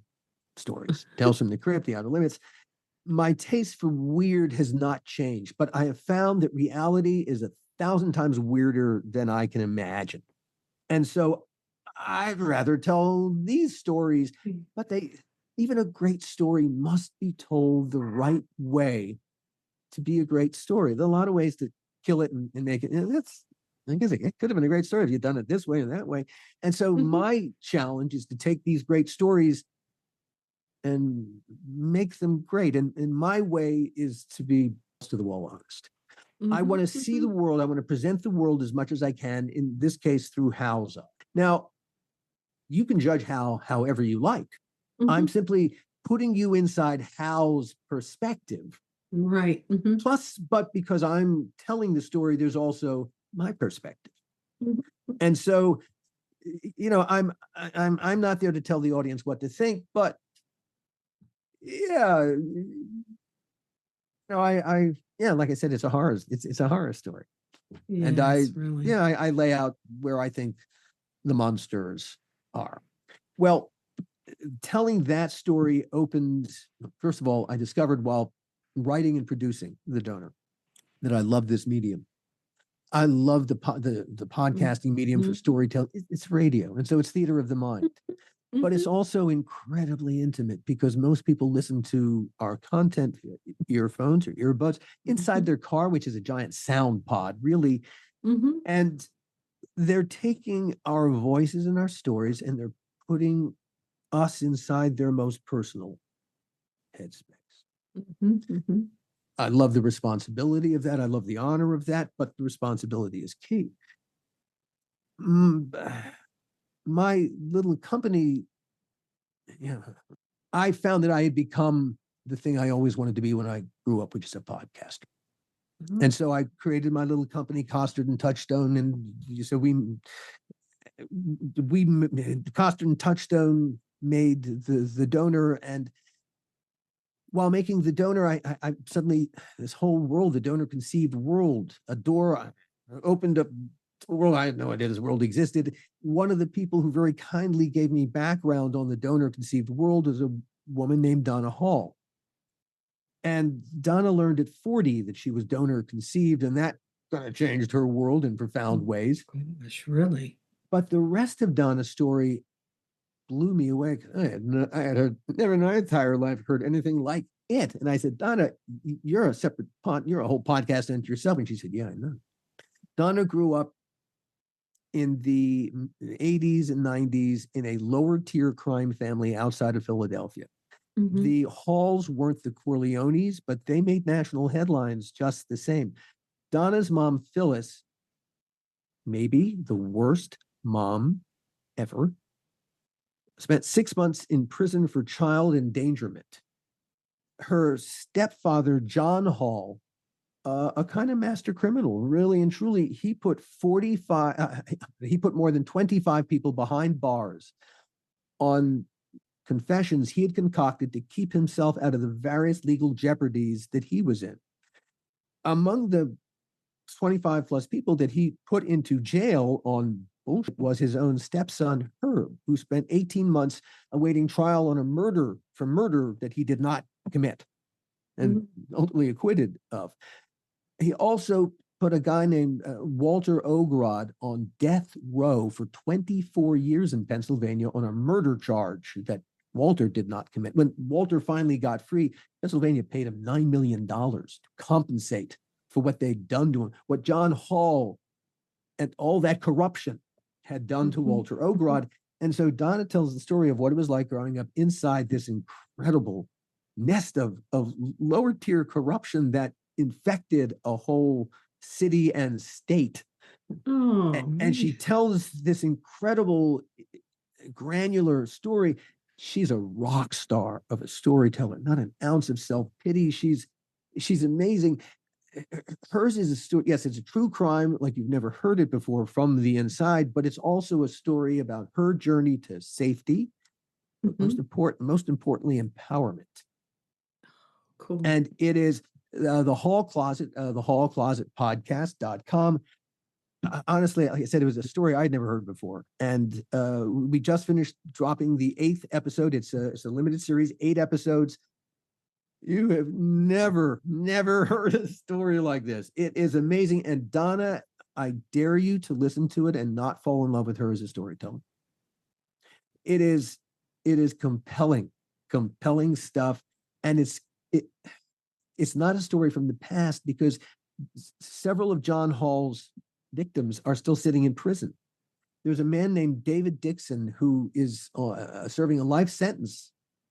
stories. Tales from the Crypt, The Outer Limits. My taste for weird has not changed, but I have found that reality is 1,000 times weirder than I can imagine. And so I'd rather tell these stories, but even a great story must be told the right way to be a great story. There are a lot of ways to kill it and make it. I guess it could have been a great story if you'd done it this way or that way. And so my challenge is to take these great stories and make them great. And my way is to be to the wall honest. I want to see the world. I want to present the world as much as I can, in this case, through Hal's eye. Now, you can judge Hal however you like. I'm simply putting you inside Hal's perspective. Right. Plus, but because I'm telling the story, there's also my perspective. And so, I'm not there to tell the audience what to think, but yeah, like I said, it's a horror. It's a horror story, and Yes, really. I lay out where I think the monsters are. Well, telling that story opened. First of all, I discovered while writing and producing The Donor that I love this medium. I love the podcasting medium for storytelling. It's radio, and so it's theater of the mind. But it's also incredibly intimate because most people listen to our content via earphones or earbuds inside their car, which is a giant sound pod, really. And they're taking our voices and our stories and they're putting us inside their most personal headspace. I love the responsibility of that. I love the honor of that, but the responsibility is key. My little company, I found that I had become the thing I always wanted to be when I grew up, which is a podcaster. And so I created my little company, Costard and Touchstone, and so we Costard and Touchstone made the Donor, and while making the Donor, I suddenly this whole world, the donor conceived world, a door opened up. A world I had no idea this world existed. One of the people who very kindly gave me background on the donor conceived world is a woman named Donna Hall. And Donna learned at 40 that she was donor conceived, and that kind of changed her world in profound ways. Gosh, really? But the rest of Donna's story blew me away. I had never in my entire life heard anything like it. And I said, Donna, you're a separate you're a whole podcast unto yourself. And she said, yeah, I know. Donna grew up in the 80s and 90s in a lower tier crime family outside of Philadelphia. The Halls weren't the Corleones, but they made national headlines just the same. Donna's mom, Phyllis, maybe the worst mom ever, spent 6 months in prison for child endangerment. Her stepfather, John Hall, a kind of master criminal, really and truly, he put more than 25 people behind bars on confessions he had concocted to keep himself out of the various legal jeopardies that he was in. Among the 25 plus people that he put into jail on bullshit was his own stepson, Herb, who spent 18 months awaiting trial on a murder that he did not commit and ultimately acquitted of. He also put a guy named Walter Ogrod on death row for 24 years in Pennsylvania on a murder charge that Walter did not commit. When Walter finally got free, Pennsylvania paid him $9 million to compensate for what they'd done to him, what John Hall and all that corruption had done to Walter Ogrod. And so Donna tells the story of what it was like growing up inside this incredible nest of lower tier corruption that infected a whole city and state. And she tells this incredible granular story. She's a rock star of a storyteller, not an ounce of self-pity. She's amazing. Hers is a story. Yes, it's a true crime like you've never heard it before from the inside, but it's also a story about her journey to safety, most importantly, empowerment. Cool. And it is the Hall Closet, thehallclosetpodcast.com. Honestly, like I said, it was a story I'd never heard before. And we just finished dropping the 8th episode. It's a limited series, 8 episodes. You have never heard a story like this. It is amazing. And Donna, I dare you to listen to it and not fall in love with her as a storyteller. It is compelling stuff. And it's not a story from the past because several of John Hall's victims are still sitting in prison. There's a man named David Dixon who is serving a life sentence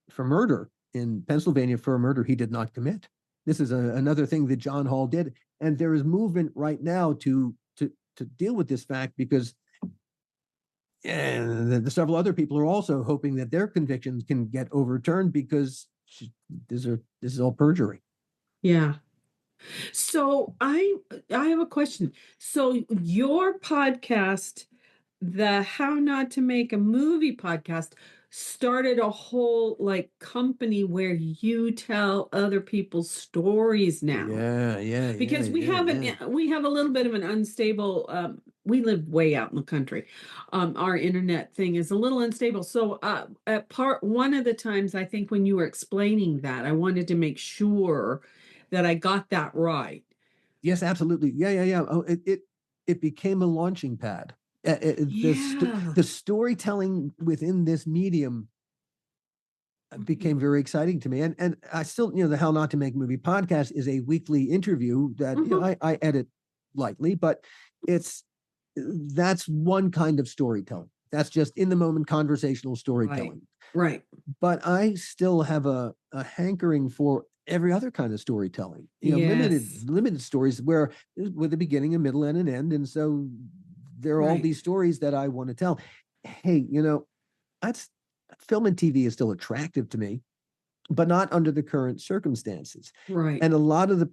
for murder in Pennsylvania for a murder he did not commit. This is another thing that John Hall did. And there is movement right now to deal with this fact because the several other people are also hoping that their convictions can get overturned because this is all perjury. Yeah. So I have a question. So your podcast, the How Not to Make a Movie podcast, started a whole like company where you tell other people's stories now. Because we have we have a little bit of an unstable we live way out in the country. Our internet thing is a little unstable. So at one of the times, I think when you were explaining that, I wanted to make sure that I got that right. Yes, absolutely. Yeah. Oh, it became a launching pad. The storytelling within this medium became very exciting to me. And I still, the How Not to Make a Movie podcast is a weekly interview that I edit lightly, but that's one kind of storytelling. That's just in the moment conversational storytelling. Right. But I still have a hankering for every other kind of storytelling. Limited stories where with a beginning, a middle, and an end. And so there are all these stories that I want to tell. Hey, that's film and TV is still attractive to me, but not under the current circumstances. Right. And a lot of the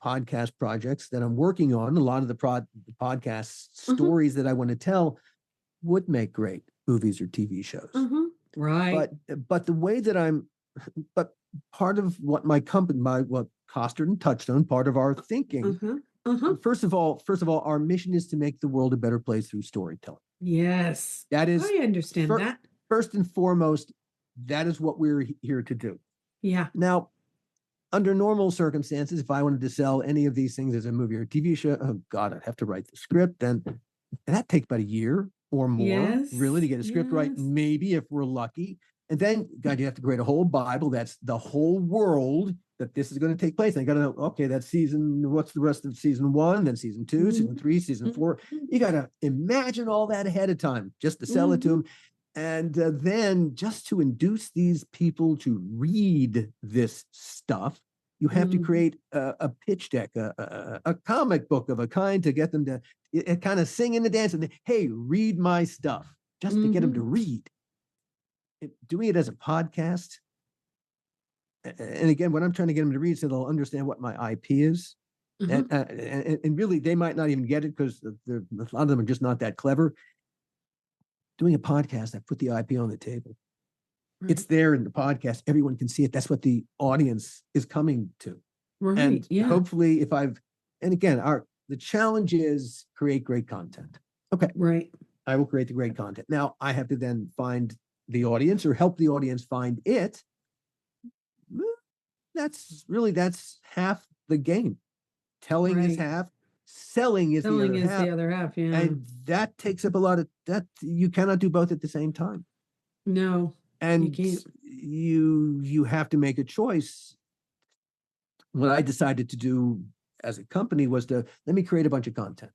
podcast projects that I'm working on, a lot of the podcast stories that I want to tell would make great movies or TV shows. Right. But the way that but part of what my company, what Costard and Touchstone, part of our thinking, first of all, our mission is to make the world a better place through storytelling. Yes. That is, I understand that. First and foremost, that is what we're here to do. Yeah. Now, under normal circumstances, if I wanted to sell any of these things as a movie or TV show, oh God, I'd have to write the script. And that takes about a year or more, really, to get a script right. Maybe if we're lucky. And then, God, you have to create a whole Bible. That's the whole world that this is going to take place. And you got to know, okay, that's what's the rest of season 1, then season 2, season 3, season 4. You got to imagine all that ahead of time just to sell it to them. And then just to induce these people to read this stuff, you have to create a pitch deck, a comic book of a kind to get them to kind of sing and dance and hey, read my stuff, just to get them to read. Doing it as a podcast. And again, what I'm trying to get them to read so they'll understand what my IP is. And really, they might not even get it because a lot of them are just not that clever. Doing a podcast, I put the IP on the table. It's there in the podcast. Everyone can see it. That's what the audience is coming to. And hopefully and again, the challenge is create great content. Okay. Right. I will create the great content. Now I have to then find the audience or help the audience find it. That's half the game. Telling is half. Selling is the other half. Yeah. And that takes up a lot of that. You cannot do both at the same time. No. And you have to make a choice. What I decided to do as a company was to let me create a bunch of content.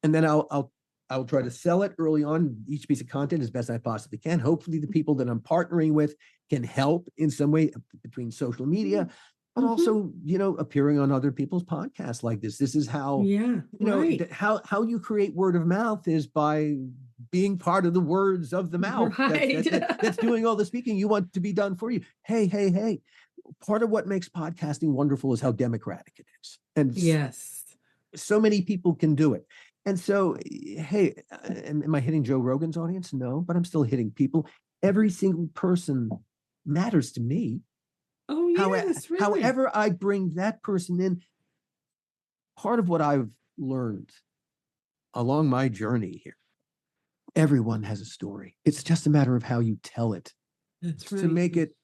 And then I'll try to sell it early on, each piece of content as best I possibly can. Hopefully the people that I'm partnering with can help in some way between social media, but also, appearing on other people's podcasts like this. This is how, how you create word of mouth is by being part of the words of the mouth. That's doing all the speaking you want to be done for you. Hey. Part of what makes podcasting wonderful is how democratic it is. And so many people can do it. And so, hey, am I hitting Joe Rogan's audience? No, but I'm still hitting people. Every single person matters to me. Oh, yes, really. However I bring that person in, part of what I've learned along my journey here, everyone has a story. It's just a matter of how you tell it. That's right. To make it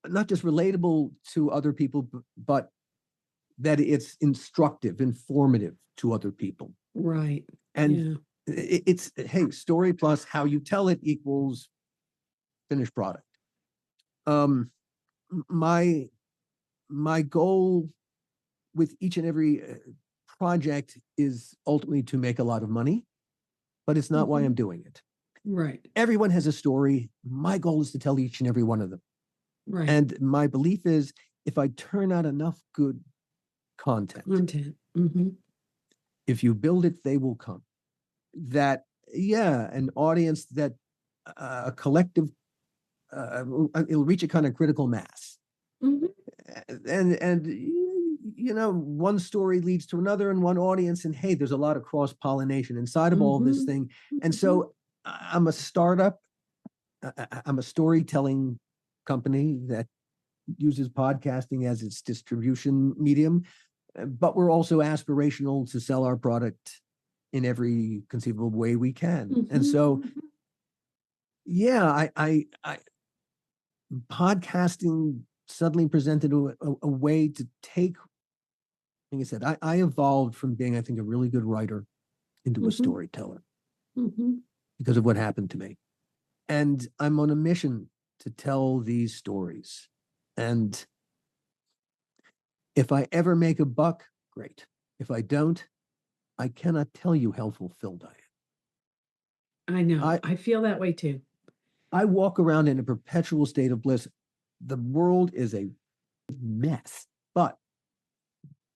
not just relatable to other people, but that it's instructive, informative to other people. Right. And it's, hey, story plus how you tell it equals finished product. My goal with each and every project is ultimately to make a lot of money, but it's not why I'm doing it. Right. Everyone has a story. My goal is to tell each and every one of them. Right. And my belief is if I turn out enough good content, if you build it, they will come. That, an audience that a collective, it'll reach a kind of critical mass. And one story leads to another and one audience. And hey, there's a lot of cross-pollination inside of all this thing. And so I'm a startup I'm a storytelling company that uses podcasting as its distribution medium, but we're also aspirational to sell our product in every conceivable way we can. And so, yeah, I podcasting suddenly presented a way to take, like I said, I evolved from being, I think, a really good writer into a storyteller because of what happened to me. And I'm on a mission to tell these stories. And if I ever make a buck, great. If I don't, I cannot tell you how fulfilled I am. I know. I feel that way too. I walk around in a perpetual state of bliss. The world is a mess, but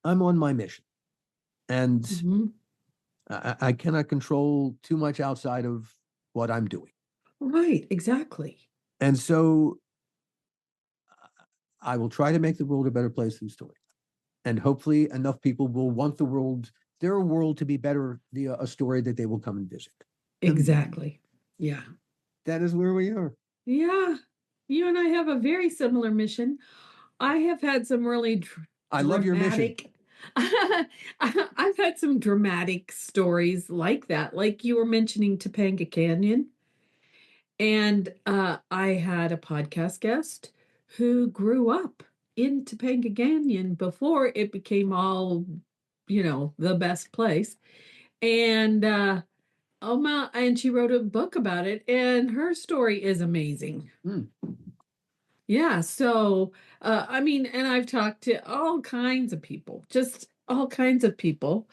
I'm on my mission. And I cannot control too much outside of what I'm doing. Right, exactly. And so I will try to make the world a better place through story. And hopefully enough people will want their world to be better via a story that they will come and visit. Exactly. Yeah. That is where we are. Yeah. You and I have a very similar mission. I have had some really I love your mission. I've had some dramatic stories like that, like you were mentioning Topanga Canyon. And I had a podcast guest who grew up in Topanga Canyon before it became all, the best place. And and she wrote a book about it, and her story is amazing. Yeah, so and I've talked to all kinds of people, just all kinds of people,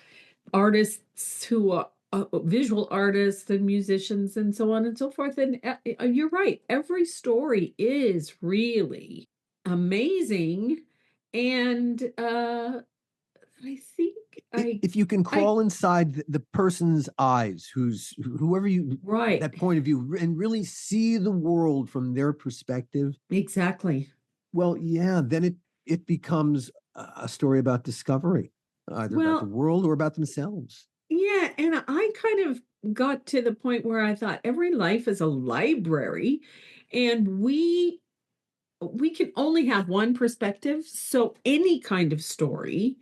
artists who are visual artists and musicians and so on and so forth. And you're right, every story is really amazing. And I think if you can crawl inside the person's eyes, whoever you, right, that point of view, and really see the world from their perspective. Exactly. Well, yeah, then it becomes a story about discovery, either about the world or about themselves. Yeah, and I kind of got to the point where I thought every life is a library, and we can only have one perspective. So any kind of story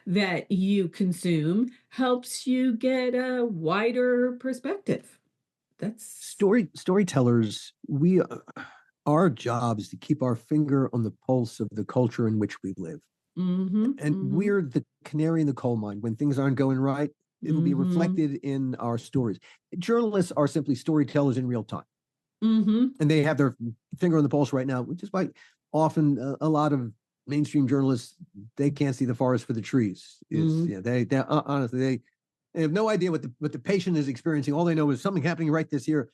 that you consume helps you get a wider perspective. That's storytellers. Our job is to keep our finger on the pulse of the culture in which we live. And we're the canary in the coal mine. When things aren't going right, it'll be reflected in our stories. Journalists are simply storytellers in real time. And they have their finger on the pulse right now, which is why often a lot of mainstream journalists, they can't see the forest for the trees. They honestly, they have no idea what the patient is experiencing. All they know is something happening right this year.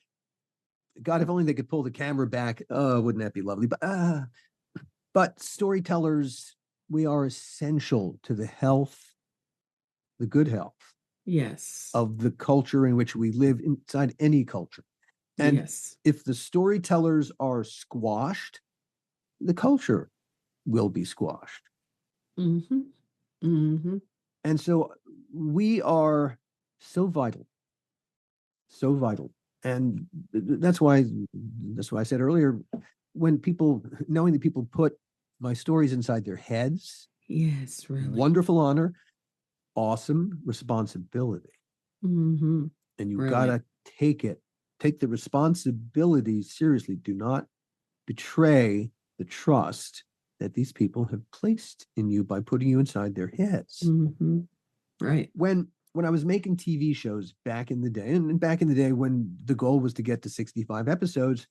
God, if only they could pull the camera back. Oh, wouldn't that be lovely? But storytellers, we are essential to the good health, yes, of the culture in which we live, inside any culture. And if the storytellers are squashed, the culture will be squashed. And so we are so vital. And that's why I said earlier, when knowing that people put my stories inside their heads, yes, really wonderful honor, awesome responsibility. And you gotta take the responsibility seriously. Do not betray the trust that these people have placed in you by putting you inside their heads. Right. When I was making TV shows back in the day, and back in the day when the goal was to get to 65 episodes,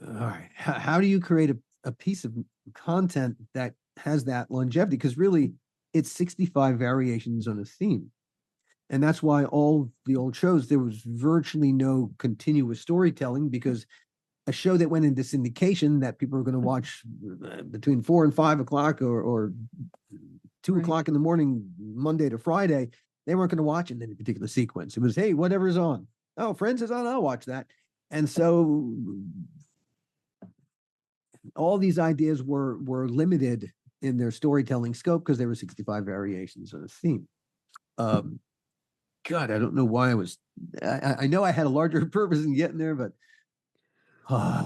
all right, how do you create a piece of content that has that longevity? Because really, it's 65 variations on a theme. And that's why all the old shows, there was virtually no continuous storytelling, because a show that went into syndication that people are going to watch between 4 and 5 o'clock or 2 o'clock in the morning, Monday to Friday, they weren't going to watch in any particular sequence. It was, hey, whatever's on. Oh, Friends is on, I'll watch that. And so all these ideas were limited in their storytelling scope because there were 65 variations on a theme. God, I don't know why I know I had a larger purpose in getting there, but My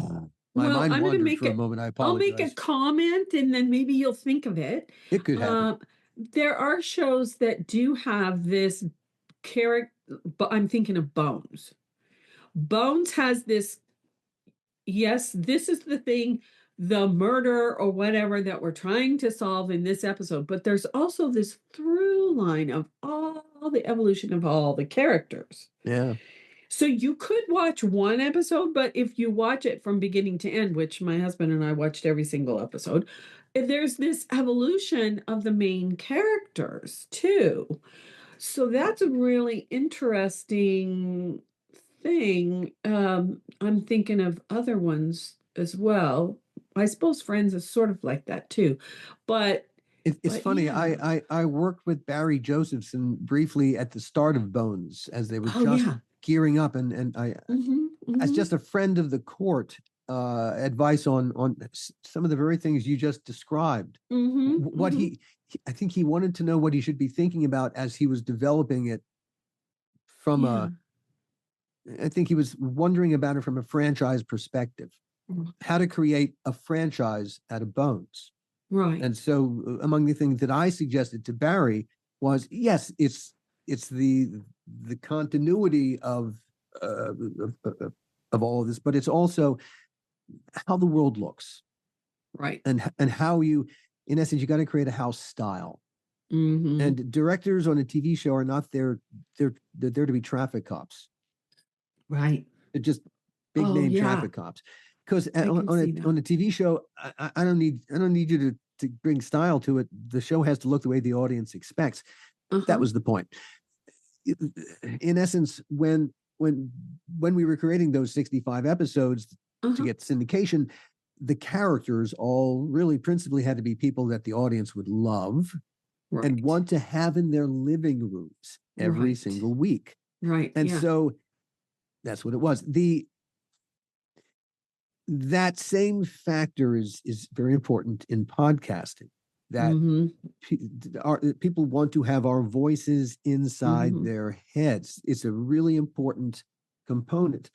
Well, mind I'm going to wandered make for a it. moment. I I'll make a apologize. comment and then maybe you'll think of it. It could happen. There are shows that do have this character, but I'm thinking of Bones. Bones has this, yes, this is the thing, the murder or whatever that we're trying to solve in this episode, but there's also this through line of all the evolution of all the characters. Yeah. So you could watch one episode, but if you watch it from beginning to end, which my husband and I watched every single episode, there's this evolution of the main characters too. So that's a really interesting thing. I'm thinking of other ones as well. I suppose Friends is sort of like that too. But It's funny. yeah. I worked with Barry Josephson briefly at the start of Bones as they were Oh just yeah. gearing up, and I, as just a friend of the court, advice on some of the very things you just described. What I think he wanted to know what he should be thinking about as he was developing it from Yeah. I think he was wondering about it from a franchise perspective, how to create a franchise out of Bones. Right. And so among the things that I suggested to Barry was, yes, it's the continuity of all of this, but it's also how the world looks. Right. And how you, in essence, you got to create a house style. Mm-hmm. And directors on a TV show are not there. They're there to be traffic cops. Right. They're just big name traffic cops. Because on a TV show, I don't need you to bring style to it. The show has to look the way the audience expects. That was the point. In essence, when we were creating those 65 episodes to get syndication, the characters all really principally had to be people that the audience would love and want to have in their living rooms every single week. Right. And so that's what it was. That same factor is very important in podcasting, that people want to have our voices inside their heads. It's a really important component.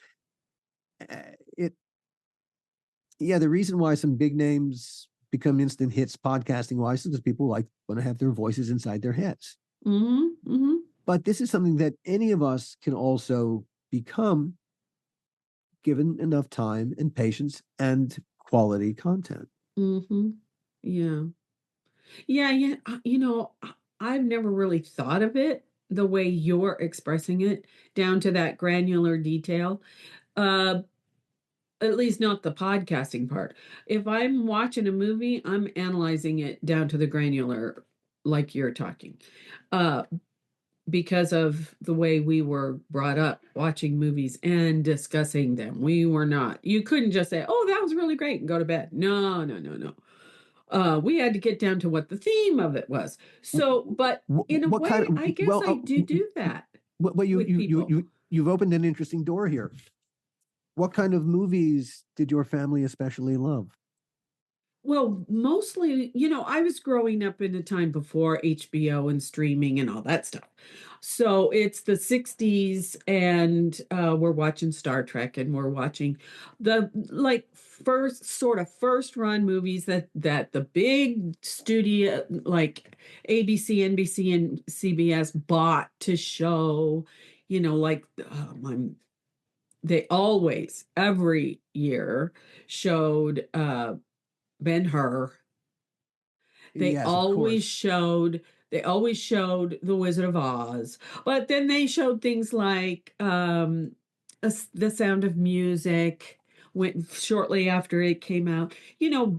The reason why some big names become instant hits podcasting wise is because people want to have their voices inside their heads. But this is something that any of us can also become, given enough time and patience and quality content. Yeah. I've never really thought of it the way you're expressing it, down to that granular detail. At least not the podcasting part. If I'm watching a movie, I'm analyzing it down to the granular, like you're talking. Because of the way we were brought up watching movies and discussing them. We were not. You couldn't just say, "Oh, that was really great," and go to bed. No. We had to get down to what the theme of it was. So, but in a way, I guess I do that. Well, you've opened an interesting door here. What kind of movies did your family especially love? Well, mostly, I was growing up in a time before HBO and streaming and all that stuff. So it's the 60s, and we're watching Star Trek, and we're watching the first run movies that the big studio like ABC, NBC, and CBS bought to show, they always every year showed Ben-Hur. They always showed The Wizard of Oz, but then they showed things like The Sound of Music went shortly after it came out.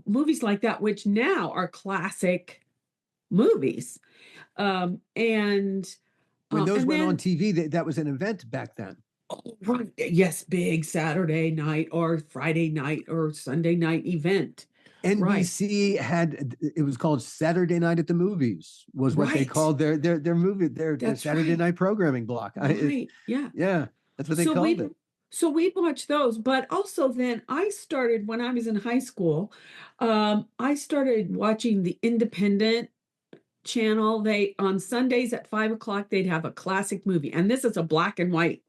Movies like that, which now are classic movies. And when those went on TV, that was an event back then. Oh, right. Yes, big Saturday night or Friday night or Sunday night event. NBC had, it was called Saturday Night at the Movies, was what they called their movie, their Saturday night programming block. Yeah, that's what they called it. So we'd watch those, but also then I started, when I was in high school, I started watching the Independent channel. On Sundays at 5:00, they'd have a classic movie. And this is a black and white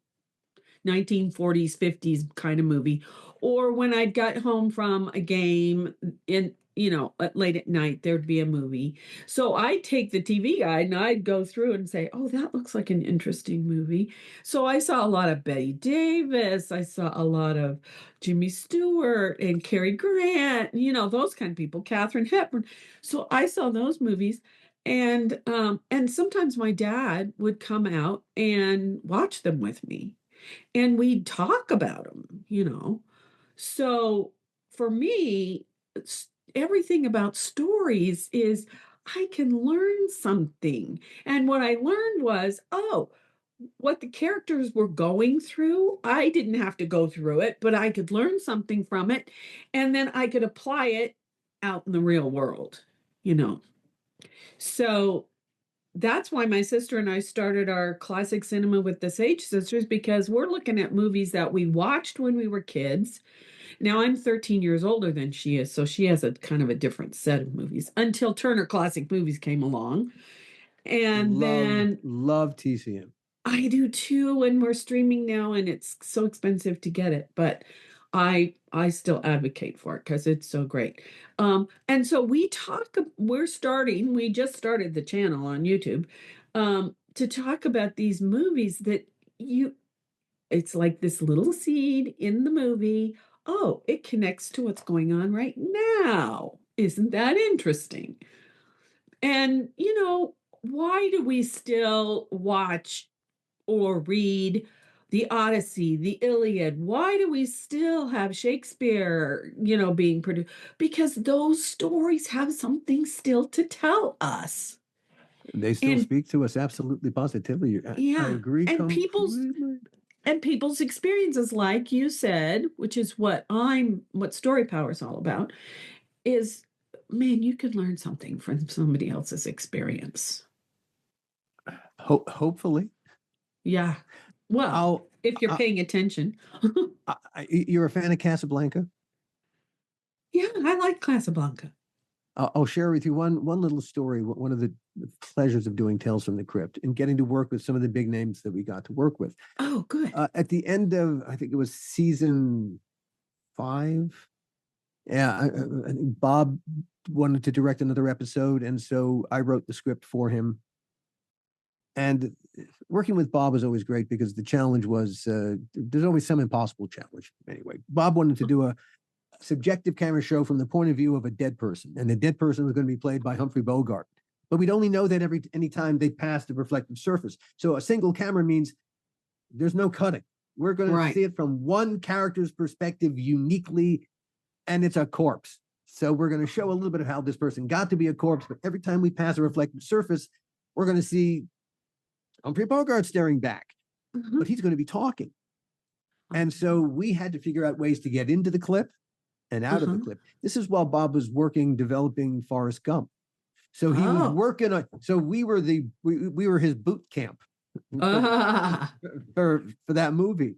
1940s, 50s kind of movie, or when I'd got home from a game late at night, there'd be a movie. So I'd take the TV guide and I'd go through and say, oh, that looks like an interesting movie. So I saw a lot of Betty Davis. I saw a lot of Jimmy Stewart and Cary Grant, those kind of people, Katharine Hepburn. So I saw those movies. And sometimes my dad would come out and watch them with me and we'd talk about them. So for me, everything about stories is I can learn something. And what I learned was, oh, what the characters were going through, I didn't have to go through it, but I could learn something from it. And then I could apply it out in the real world. So that's why my sister and I started our classic cinema with the Sage sisters, because we're looking at movies that we watched when we were kids. Now I'm 13 years older than she is, so she has a kind of a different set of movies until Turner Classic Movies came along. And then love TCM. I do too, and we're streaming now and it's so expensive to get it, but I still advocate for it because it's so great. And so we just started the channel on YouTube to talk about these movies that it's like this little seed in the movie. Oh, it connects to what's going on right now. Isn't that interesting? And, why do we still watch or read the Odyssey, the Iliad? Why do we still have Shakespeare, being produced? Because those stories have something still to tell us. They still speak to us absolutely positively. I agree. And people's experiences, like you said, which is what Story Power is all about, is, man, you can learn something from somebody else's experience. Hopefully. Yeah. Well, if you're paying attention. You're a fan of Casablanca? Yeah, I like Casablanca. I'll share with you one little story. One of the pleasures of doing Tales from the Crypt and getting to work with some of the big names that we got to work with. Oh, good. At the end of, I think it was season 5. Yeah, I think Bob wanted to direct another episode, and so I wrote the script for him. And working with Bob was always great because the challenge was there's always some impossible challenge. Anyway, Bob wanted to do a subjective camera show from the point of view of a dead person, and the dead person was going to be played by Humphrey Bogart. But we'd only know that any time they passed the reflective surface. So a single camera means there's no cutting. We're going to see it from one character's perspective uniquely, and it's a corpse. So we're going to show a little bit of how this person got to be a corpse, but every time we pass a reflective surface, we're going to see Humphrey Bogart staring back, but he's going to be talking. And so we had to figure out ways to get into the clip and out of the clip. This is while Bob was developing Forrest Gump. So he was working on, so we were his boot camp for that movie.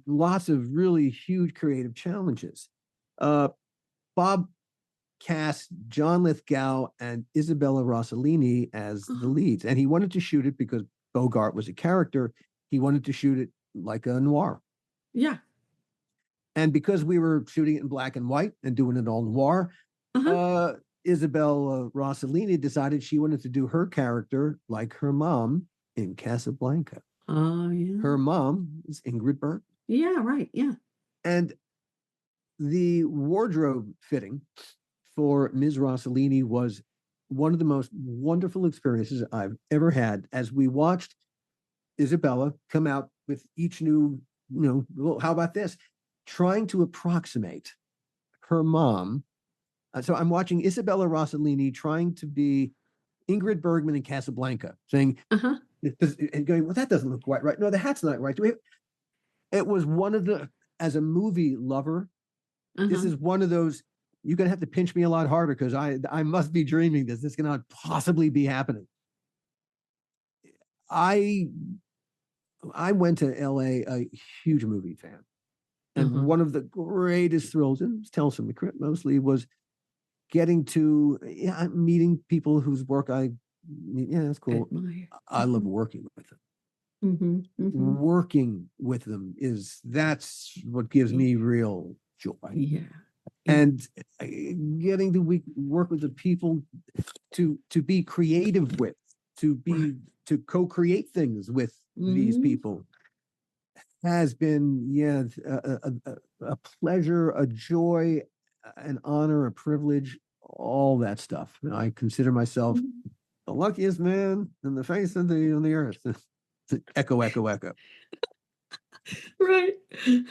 Lots of really huge creative challenges. Bob cast John Lithgow and Isabella Rossellini as the leads, and he wanted to shoot it because Bogart was a character. He wanted to shoot it like a noir. Yeah. And because we were shooting it in black and white and doing it all noir, Isabella Rossellini decided she wanted to do her character like her mom in Casablanca. Oh, yeah. Her mom is Ingrid Bergman. Yeah, right. Yeah. And the wardrobe fitting for Ms. Rossellini was one of the most wonderful experiences I've ever had, as we watched Isabella come out with each new, well, how about this? Trying to approximate her mom. So I'm watching Isabella Rossellini trying to be Ingrid Bergman in Casablanca, saying, and going, well, that doesn't look quite right. No, the hat's not right. It was one of the, as a movie lover, this is one of those, you're going to have to pinch me a lot harder because I must be dreaming this. This cannot possibly be happening. I went to LA a huge movie fan. And one of the greatest thrills, and it was Tales from the Crypt mostly, was getting to meeting people whose work it's cool. I love working with them. Working with them that's what gives me real joy. Yeah. And getting to work with the people to be creative with, to co-create things with these people has been, a pleasure, a joy, an honor, a privilege, all that stuff. I consider myself the luckiest man in the face of the earth. Echo, echo, echo. Right. You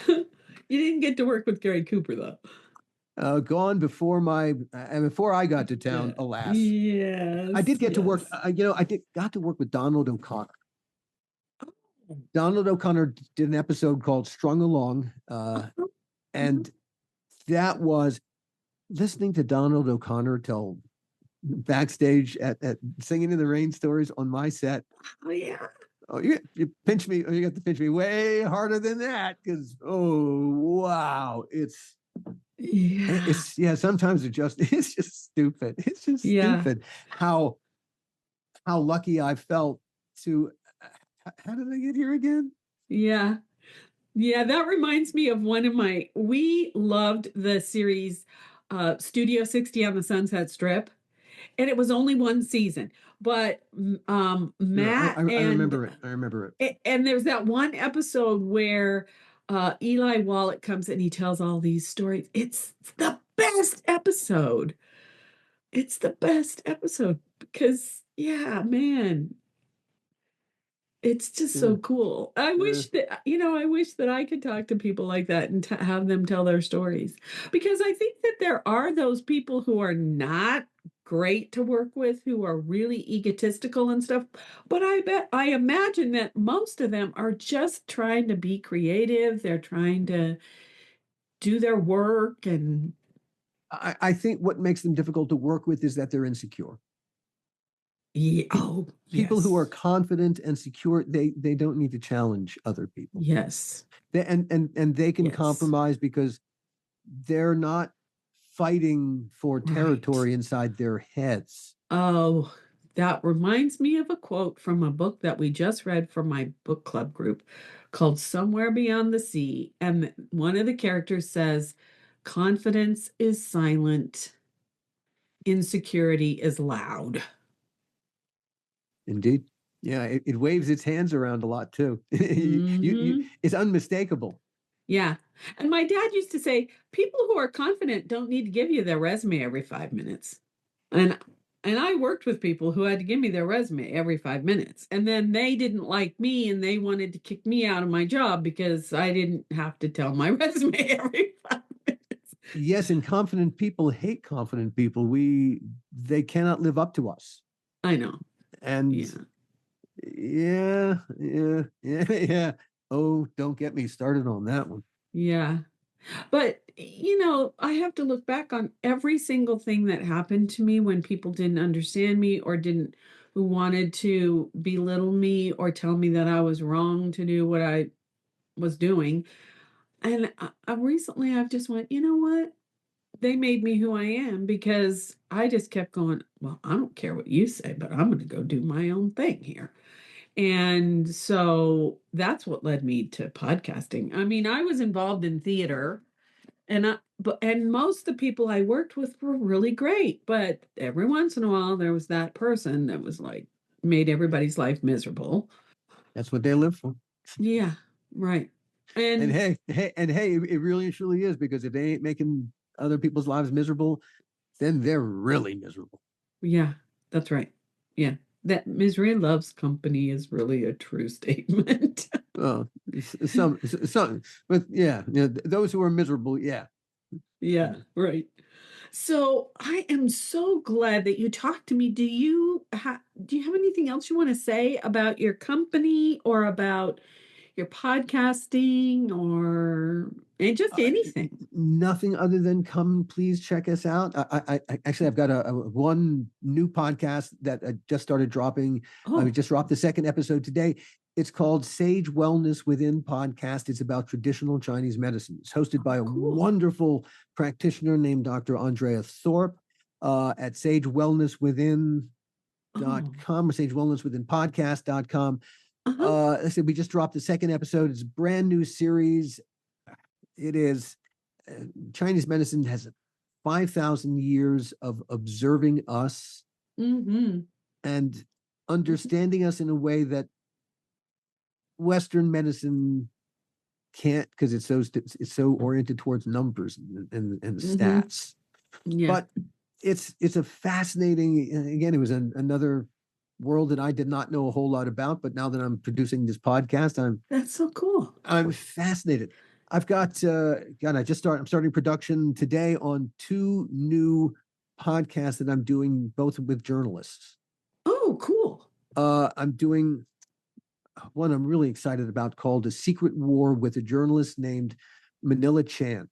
didn't get to work with Gary Cooper, though. Gone before before I got to town, alas. Yes. I did get to work. I got to work with Donald O'Connor. Donald O'Connor did an episode called "Strung Along," and that was listening to Donald O'Connor tell backstage at Singing in the Rain stories on my set. Oh yeah. Oh, you pinch me. You got to pinch me way harder than that because wow, it's sometimes it's just stupid. It's just stupid how lucky I felt to. How did I get here again? Yeah, that reminds me of we loved the series Studio 60 on the Sunset Strip, and it was only one season, but Matt I remember it. And there's that one episode where Eli Wallach comes and he tells all these stories. It's the best episode. It's the best episode because, man, it's just so cool. I wish that I could talk to people like that and have them tell their stories, because I think that there are those people who are not great to work with, who are really egotistical and stuff. But I imagine that most of them are just trying to be creative. They're trying to do their work. And I think what makes them difficult to work with is that they're insecure. Yeah. People who are confident and secure, they don't need to challenge other people. Yes. And they can compromise because they're not fighting for territory inside their heads. Oh, that reminds me of a quote from a book that we just read from my book club group called Somewhere Beyond the Sea. And one of the characters says, confidence is silent, insecurity is loud. Indeed. Yeah, it waves its hands around a lot too. It's unmistakable. Yeah. And my dad used to say, people who are confident don't need to give you their resume every 5 minutes. And I worked with people who had to give me their resume every 5 minutes. And then they didn't like me and they wanted to kick me out of my job because I didn't have to tell my resume every 5 minutes. Yes, and confident people hate confident people. They cannot live up to us. I know. And yeah. Oh, don't get me started on that one. Yeah. But, I have to look back on every single thing that happened to me when people didn't understand me or who wanted to belittle me or tell me that I was wrong to do what I was doing. And I've just went, you know what? They made me who I am, because I just kept going, well, I don't care what you say, but I'm going to go do my own thing here. And so that's what led me to podcasting. I mean, I was involved in theater, and most of the people I worked with were really great, but every once in a while there was that person that was like, made everybody's life miserable. That's what they live for. Yeah, right. And hey, it really and truly is, because if they ain't making other people's lives miserable, then they're really miserable. Yeah, that's right. Yeah. That misery loves company is really a true statement. But those who are miserable, yeah. Yeah, right. So I am so glad that you talked to me. Do you have anything else you want to say about your company or about your podcasting and just anything? Nothing other than come, please check us out. I actually, I've got one new podcast that I just started dropping. I just dropped the second episode today. It's called Sage Wellness Within Podcast. It's about traditional Chinese medicine. It's hosted by a wonderful practitioner named Dr. Andrea Thorpe at sagewellnesswithin.com or sagewellnesswithinpodcast.com. I said we just dropped the second episode. It's a brand new series. It is Chinese medicine has 5,000 years of observing us and understanding us in a way that Western medicine can't, because it's so oriented towards numbers and stats. Yeah. But it's a fascinating. Again, it was another world that I did not know a whole lot about. But now that I'm producing this podcast, That's so cool. I'm fascinated. I've got I'm starting production today on 2 new podcasts that I'm doing, both with journalists. Oh, cool. I'm doing one I'm really excited about called A Secret War with a journalist named Manila Chan.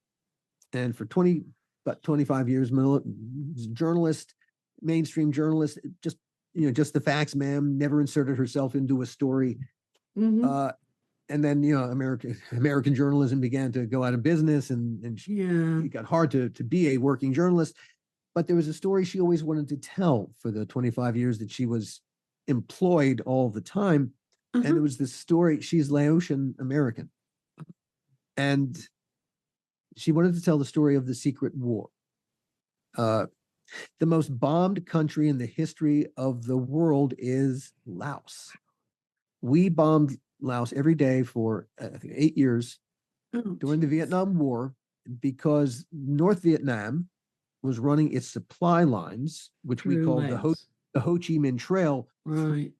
And for about 25 years, Manila was a journalist, mainstream journalist, just the facts, ma'am, never inserted herself into a story. And then, American journalism began to go out of business, and it got hard to be a working journalist. But there was a story she always wanted to tell for the 25 years that she was employed all the time. And it was this story. She's Laotian American. And she wanted to tell the story of the Secret War. The most bombed country in the history of the world is Laos. We bombed Laos every day for 8 years during the Vietnam War because North Vietnam was running its supply lines, which we called the Ho Chi Minh Trail. Right.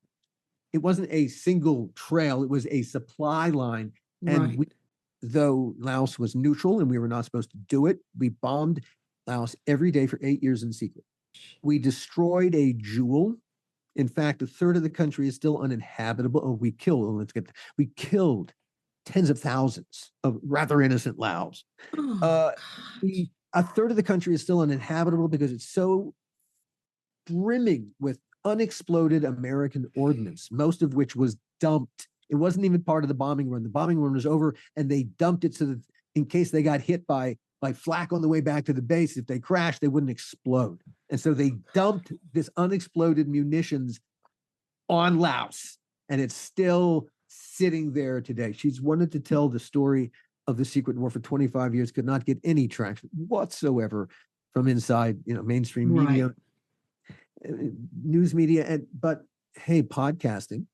It wasn't a single trail, it was a supply line. And though Laos was neutral and we were not supposed to do it, we bombed Laos every day for 8 years in secret. We destroyed a jewel. In fact, a third of the country is still uninhabitable. We killed tens of thousands of rather innocent Laos. A third of the country is still uninhabitable because it's so brimming with unexploded American ordnance, most of which was dumped. It wasn't even part of the bombing run. The bombing run was over, and they dumped it so that in case they got hit by flak on the way back to the base, if they crashed, they wouldn't explode. And so they dumped this unexploded munitions on Laos, and it's still sitting there today. She's wanted to tell the story of the Secret War for 25 years, could not get any traction whatsoever from inside, mainstream media, news media. But hey, podcasting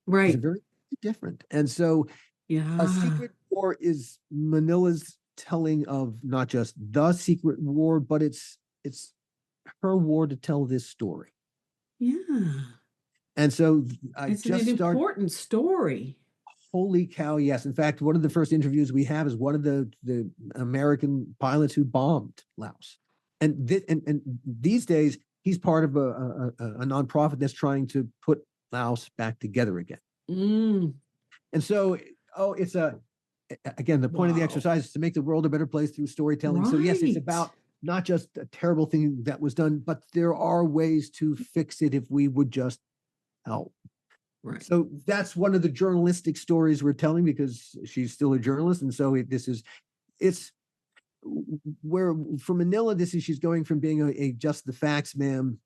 is very different. And so A Secret War is Manila's telling of not just the secret war, but it's her war to tell this story. And so it's an important story. Holy cow, yes. In fact, one of the first interviews we have is one of the American pilots who bombed Laos. And these days, he's part of a nonprofit that's trying to put Laos back together again. And so, it's again, the point of the exercise is to make the world a better place through storytelling. So yes, it's about not just a terrible thing that was done, but there are ways to fix it if we would just help. Right. So that's one of the journalistic stories we're telling, because she's still a journalist. And so it's where for Manila, she's going from being a just the facts ma'am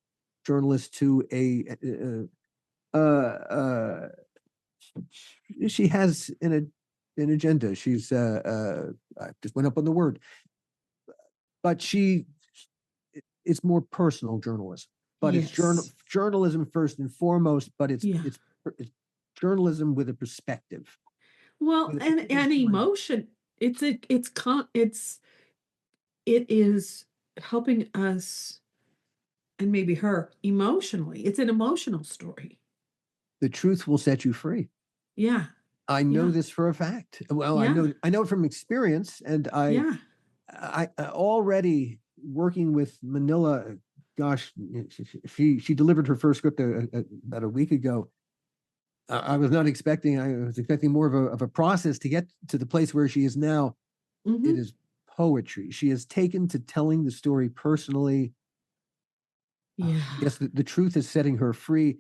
journalist to she has an agenda. She's I just went up on the word, but it's more personal journalism, but it's journalism first and foremost, but it's journalism with a perspective. Well, and emotion. It is helping us, and maybe her, emotionally. It's an emotional story. The truth will set you free. Yeah. I know this for a fact. Well, I know it from experience, and I already working with Manila. Gosh, she delivered her first script about a week ago. I was not expecting. I was expecting more of a process to get to the place where she is now. It is poetry. She has taken to telling the story personally. Yes, the truth is setting her free.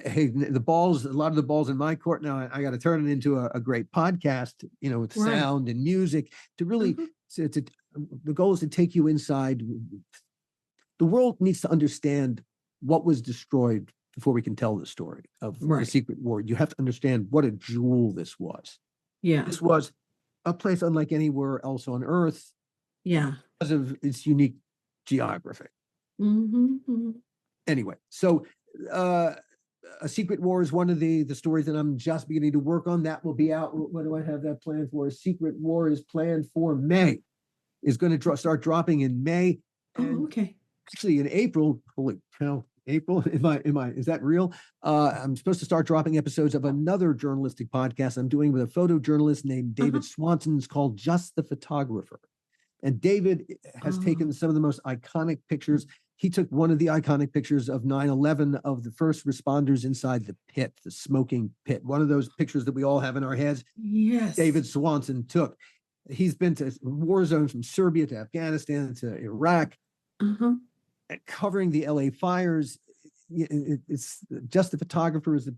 Hey, a lot of the balls in my court now. I got to turn it into a great podcast, with sound and music to really. The goal is to take you inside. The world needs to understand what was destroyed before we can tell the story of the Right. secret war. You have to understand what a jewel this was. Yeah. This was a place unlike anywhere else on Earth Yeah. because of its unique geography. Mm-hmm. Anyway, so A Secret War is one of the stories that I'm just beginning to work on. That will be out. What do I have that planned for? A Secret War is planned for May. Is going to start dropping in May. And Oh, okay. actually in April, holy cow, April, is that real? I'm supposed to start dropping episodes of another journalistic podcast I'm doing with a photojournalist named David Swanson. It's called Just the Photographer. And David has taken some of the most iconic pictures. He took one of the iconic pictures of 9/11 of the first responders inside the pit, the smoking pit. One of those pictures that we all have in our heads. Yes. David Swanson took. He's been to war zones from Serbia to Afghanistan to Iraq, and covering the LA fires. It's Just the Photographer is,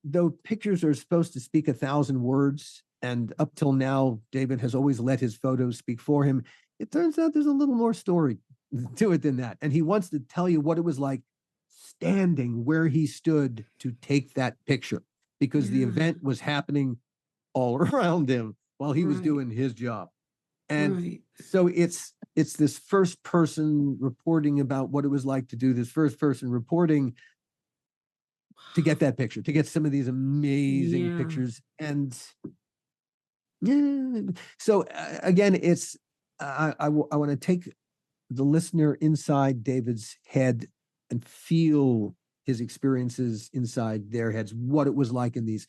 though pictures are supposed to speak 1,000 words, and up till now, David has always let his photos speak for him. It turns out there's a little more story to it than that. And he wants to tell you what it was like standing where he stood to take that picture, because the event was happening all around him while he was doing his job. And so it's this first person reporting about what it was like to do this, first person reporting to get that picture, to get some of these amazing pictures. And so again, it's I want to take the listener inside David's head and feel his experiences inside their heads, what it was like in these.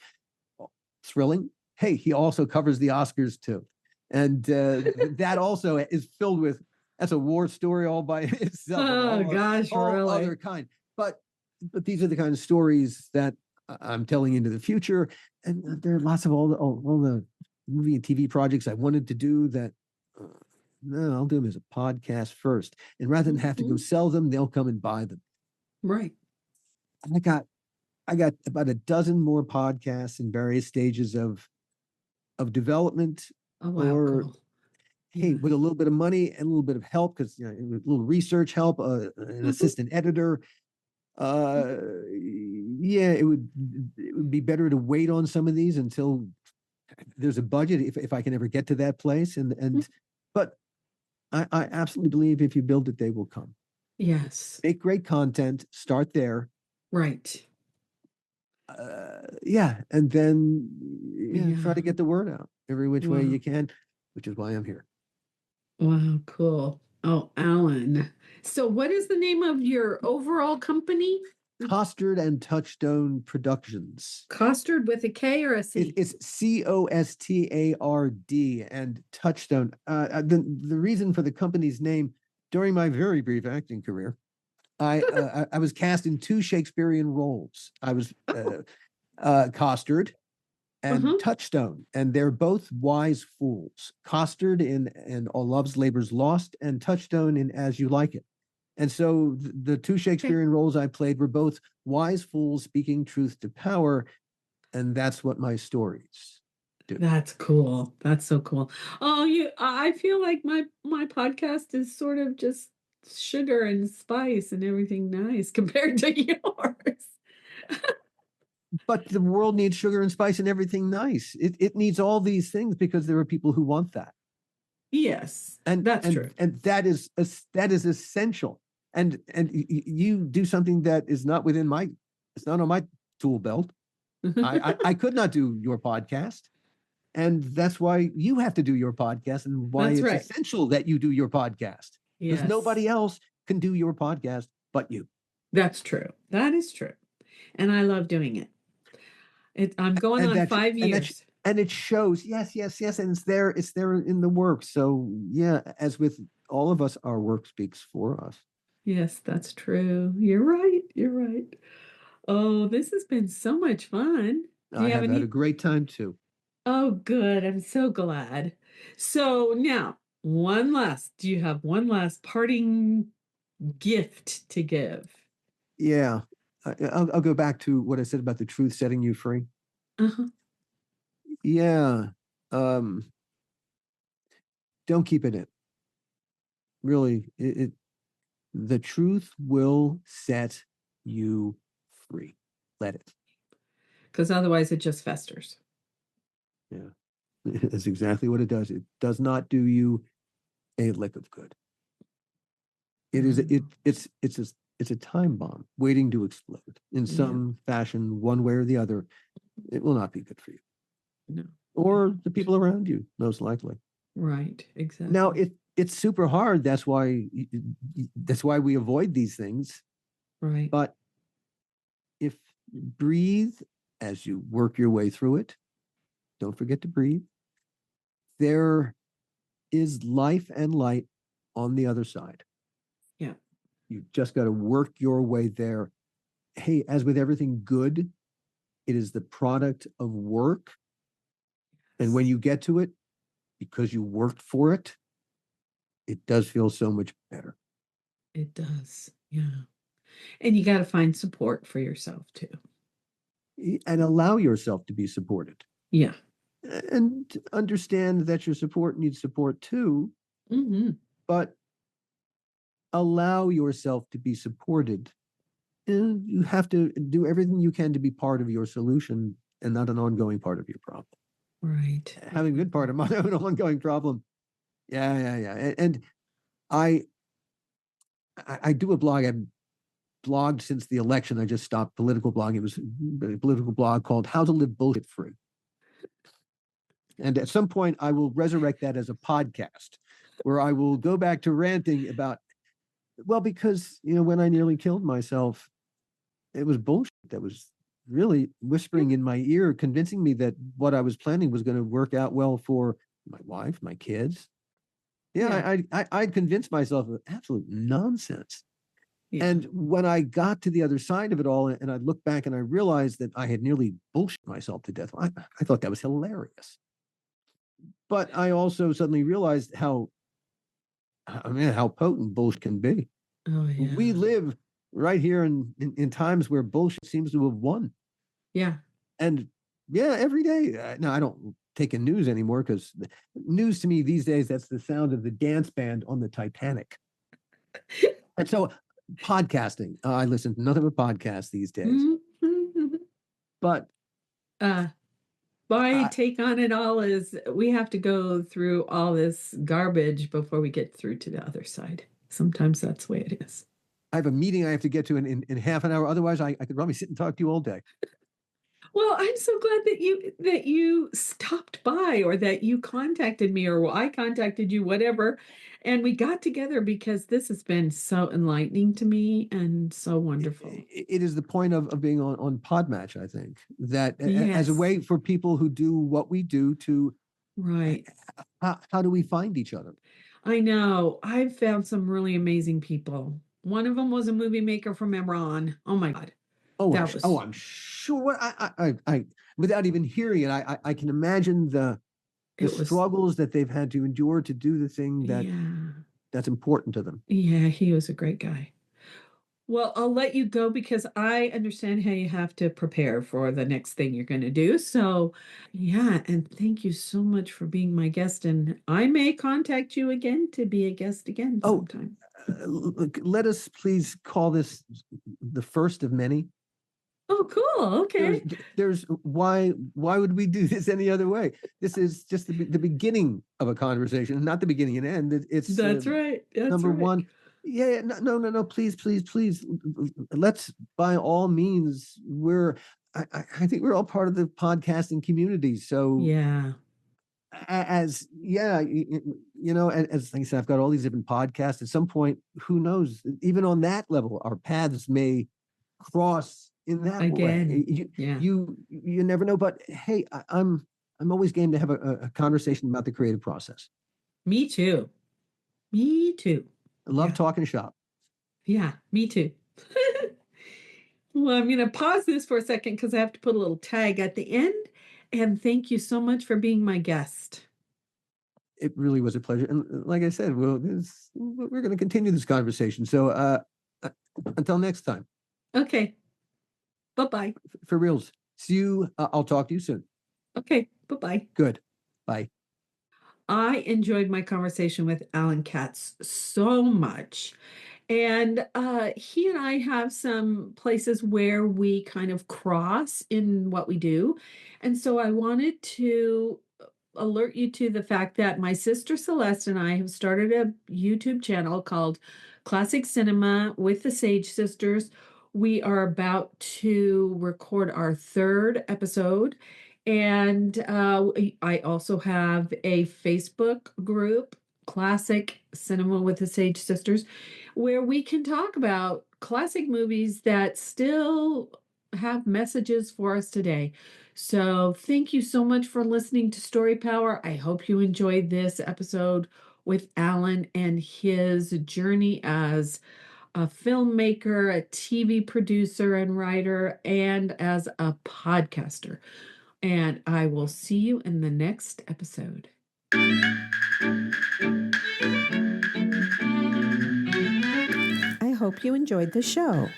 Thrilling. Hey, he also covers the Oscars too. And that also is filled with, that's a war story all by itself. Oh gosh, all really? Other kind. But these are the kind of stories that I'm telling into the future. And there are lots of all the movie and TV projects I wanted to do that, no, I'll do them as a podcast first. And rather than have to go sell them, they'll come and buy them. Right. I got about a dozen more podcasts in various stages of development. Oh, wow. Cool. Hey, with a little bit of money and a little bit of help, because a little research help, an assistant editor. It would be better to wait on some of these until there's a budget, if I can ever get to that place. But I absolutely believe if you build it, they will come. Yes. Make great content, start there. Right. And then try to get the word out every which way you can, which is why I'm here. Wow, cool. Oh, Alan. So what is the name of your overall company? Costard and Touchstone Productions. Costard with a K or a C? It's COSTARD and Touchstone. The reason for the company's name, during my very brief acting career, I was cast in 2 Shakespearean roles. I was Costard and Touchstone, and they're both wise fools. Costard in All Love's Labor's Lost, and Touchstone in As You Like It. And so the 2 Shakespearean roles I played were both wise fools speaking truth to power, and that's what my stories do. That's cool. That's so cool. Oh, I feel like my podcast is sort of just sugar and spice and everything nice compared to yours. But the world needs sugar and spice and everything nice. It needs all these things because there are people who want that. Yes, that's true. And that is essential. And you do something that is not it's not on my tool belt. I could not do your podcast. And that's why you have to do your podcast, and why it's essential that you do your podcast. Because nobody else can do your podcast but you. That's true. That is true. And I love doing it. I'm going on 5 years. And it shows. Yes. And it's there in the work. So as with all of us, our work speaks for us. Yes, that's true. You're right. Oh, this has been so much fun. I have had a great time too. Oh, good. I'm so glad. So now, do you have one last parting gift to give? Yeah. I'll go back to what I said about the truth setting you free. Yeah. Don't keep it in. Really, the truth will set you free. Let it. Because otherwise it just festers. Yeah. That's exactly what it does. It does not do you a lick of good. It's a time bomb waiting to explode in some fashion, one way or the other. It will not be good for you. No. Or the people around you, most likely. Right. Exactly. Now it's super hard. That's why we avoid these things. Right. But if you breathe as you work your way through it, don't forget to breathe. There is life and light on the other side. Yeah. You just got to work your way there. Hey, as with everything good, it is the product of work. And when you get to it, because you worked for it, it does feel so much better. It does. Yeah. And you got to find support for yourself too. And allow yourself to be supported. Yeah. And understand that your support needs support too. Mm-hmm. But allow yourself to be supported. And you have to do everything you can to be part of your solution and not an ongoing part of your problem. Right. Having been part of my own ongoing problem. Yeah. And I do a blog. I've blogged since the election. I just stopped political blogging. It was a political blog called How to Live Bullshit Free. And at some point, I will resurrect that as a podcast where I will go back to ranting about, well, because, when I nearly killed myself, it was bullshit that was really whispering in my ear, convincing me that what I was planning was going to work out well for my wife, my kids. Yeah. I'd convinced myself of absolute nonsense. Yeah. And when I got to the other side of it all, and I looked back and I realized that I had nearly bullshit myself to death, I thought that was hilarious. But I also suddenly realized how potent bullshit can be. Oh, yeah. We live right here in times where bullshit seems to have won. Yeah. And every day. Now, I don't take in news anymore because news to me these days, that's the sound of the dance band on the Titanic. And so podcasting, I listen to nothing but podcasts these days. Mm-hmm. But my take on it all is we have to go through all this garbage before we get through to the other side. Sometimes that's the way it is. I have a meeting I have to get to in half an hour. Otherwise, I could probably sit and talk to you all day. Well, I'm so glad that you stopped by, or that you contacted me, or I contacted you, whatever, and we got together, because this has been so enlightening to me and so wonderful. It is the point of being on Podmatch, I think, that Yes. as a way for people who do what we do to, right. How do we find each other? I know. I've found some really amazing people. One of them was a movie maker from Iran. Oh my God. I'm sure. I without even hearing it, I can imagine the struggles that they've had to endure to do the thing that's important to them. Yeah, he was a great guy. Well, I'll let you go because I understand how you have to prepare for the next thing you're going to do. So, and thank you so much for being my guest. And I may contact you again to be a guest again sometime. Let us please call this the first of many. Oh, cool. Okay. There's why would we do this any other way? This is just the beginning of a conversation, not the beginning and end. That's right. That's number right. one. Yeah, no, please. Let's, by all means, I think we're all part of the podcasting community. So as like I said, I've got all these different podcasts. At some point, who knows? Even on that level, our paths may cross in that way. You never know. But hey, I'm always game to have a conversation about the creative process. Me too. I love talking shop. Yeah, me too. Well, I'm going to pause this for a second because I have to put a little tag at the end. And thank you so much for being my guest. It really was a pleasure. And like I said, we're going to continue this conversation. So until next time. Okay. Bye-bye. For reals. See you. I'll talk to you soon. Okay. Bye-bye. Good. Bye. I enjoyed my conversation with Alan Katz so much. And he and I have some places where we kind of cross in what we do. And so I wanted to alert you to the fact that my sister Celeste and I have started a YouTube channel called Classic Cinema with the Sage Sisters. We are about to record our third episode. And I also have a Facebook group, Classic Cinema with the Sage Sisters, where we can talk about classic movies that still have messages for us today. So thank you so much for listening to Story Power. I hope you enjoyed this episode with Alan and his journey as a filmmaker, a TV producer and writer, and as a podcaster. And I will see you in the next episode. I hope you enjoyed the show.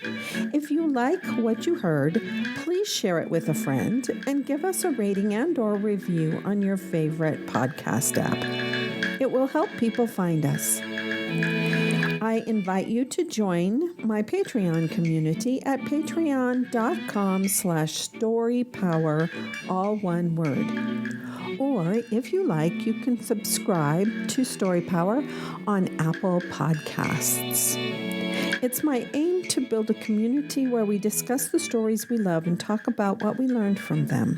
If you like what you heard, please share it with a friend and give us a rating and/or review on your favorite podcast app. It will help people find us. I invite you to join my Patreon community at patreon.com/storypower, all one word. Or if you like, you can subscribe to Story Power on Apple Podcasts. It's my aim to build a community where we discuss the stories we love and talk about what we learned from them.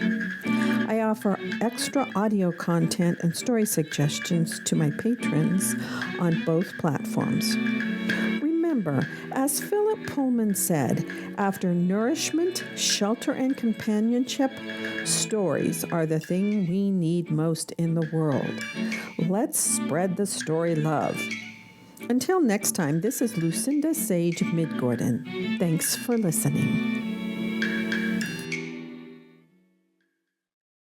I offer extra audio content and story suggestions to my patrons on both platforms. Remember, as Philip Pullman said, after nourishment, shelter, and companionship, stories are the thing we need most in the world. Let's spread the story love. Until next time, this is Lucinda Sage-Midgorden. Thanks for listening.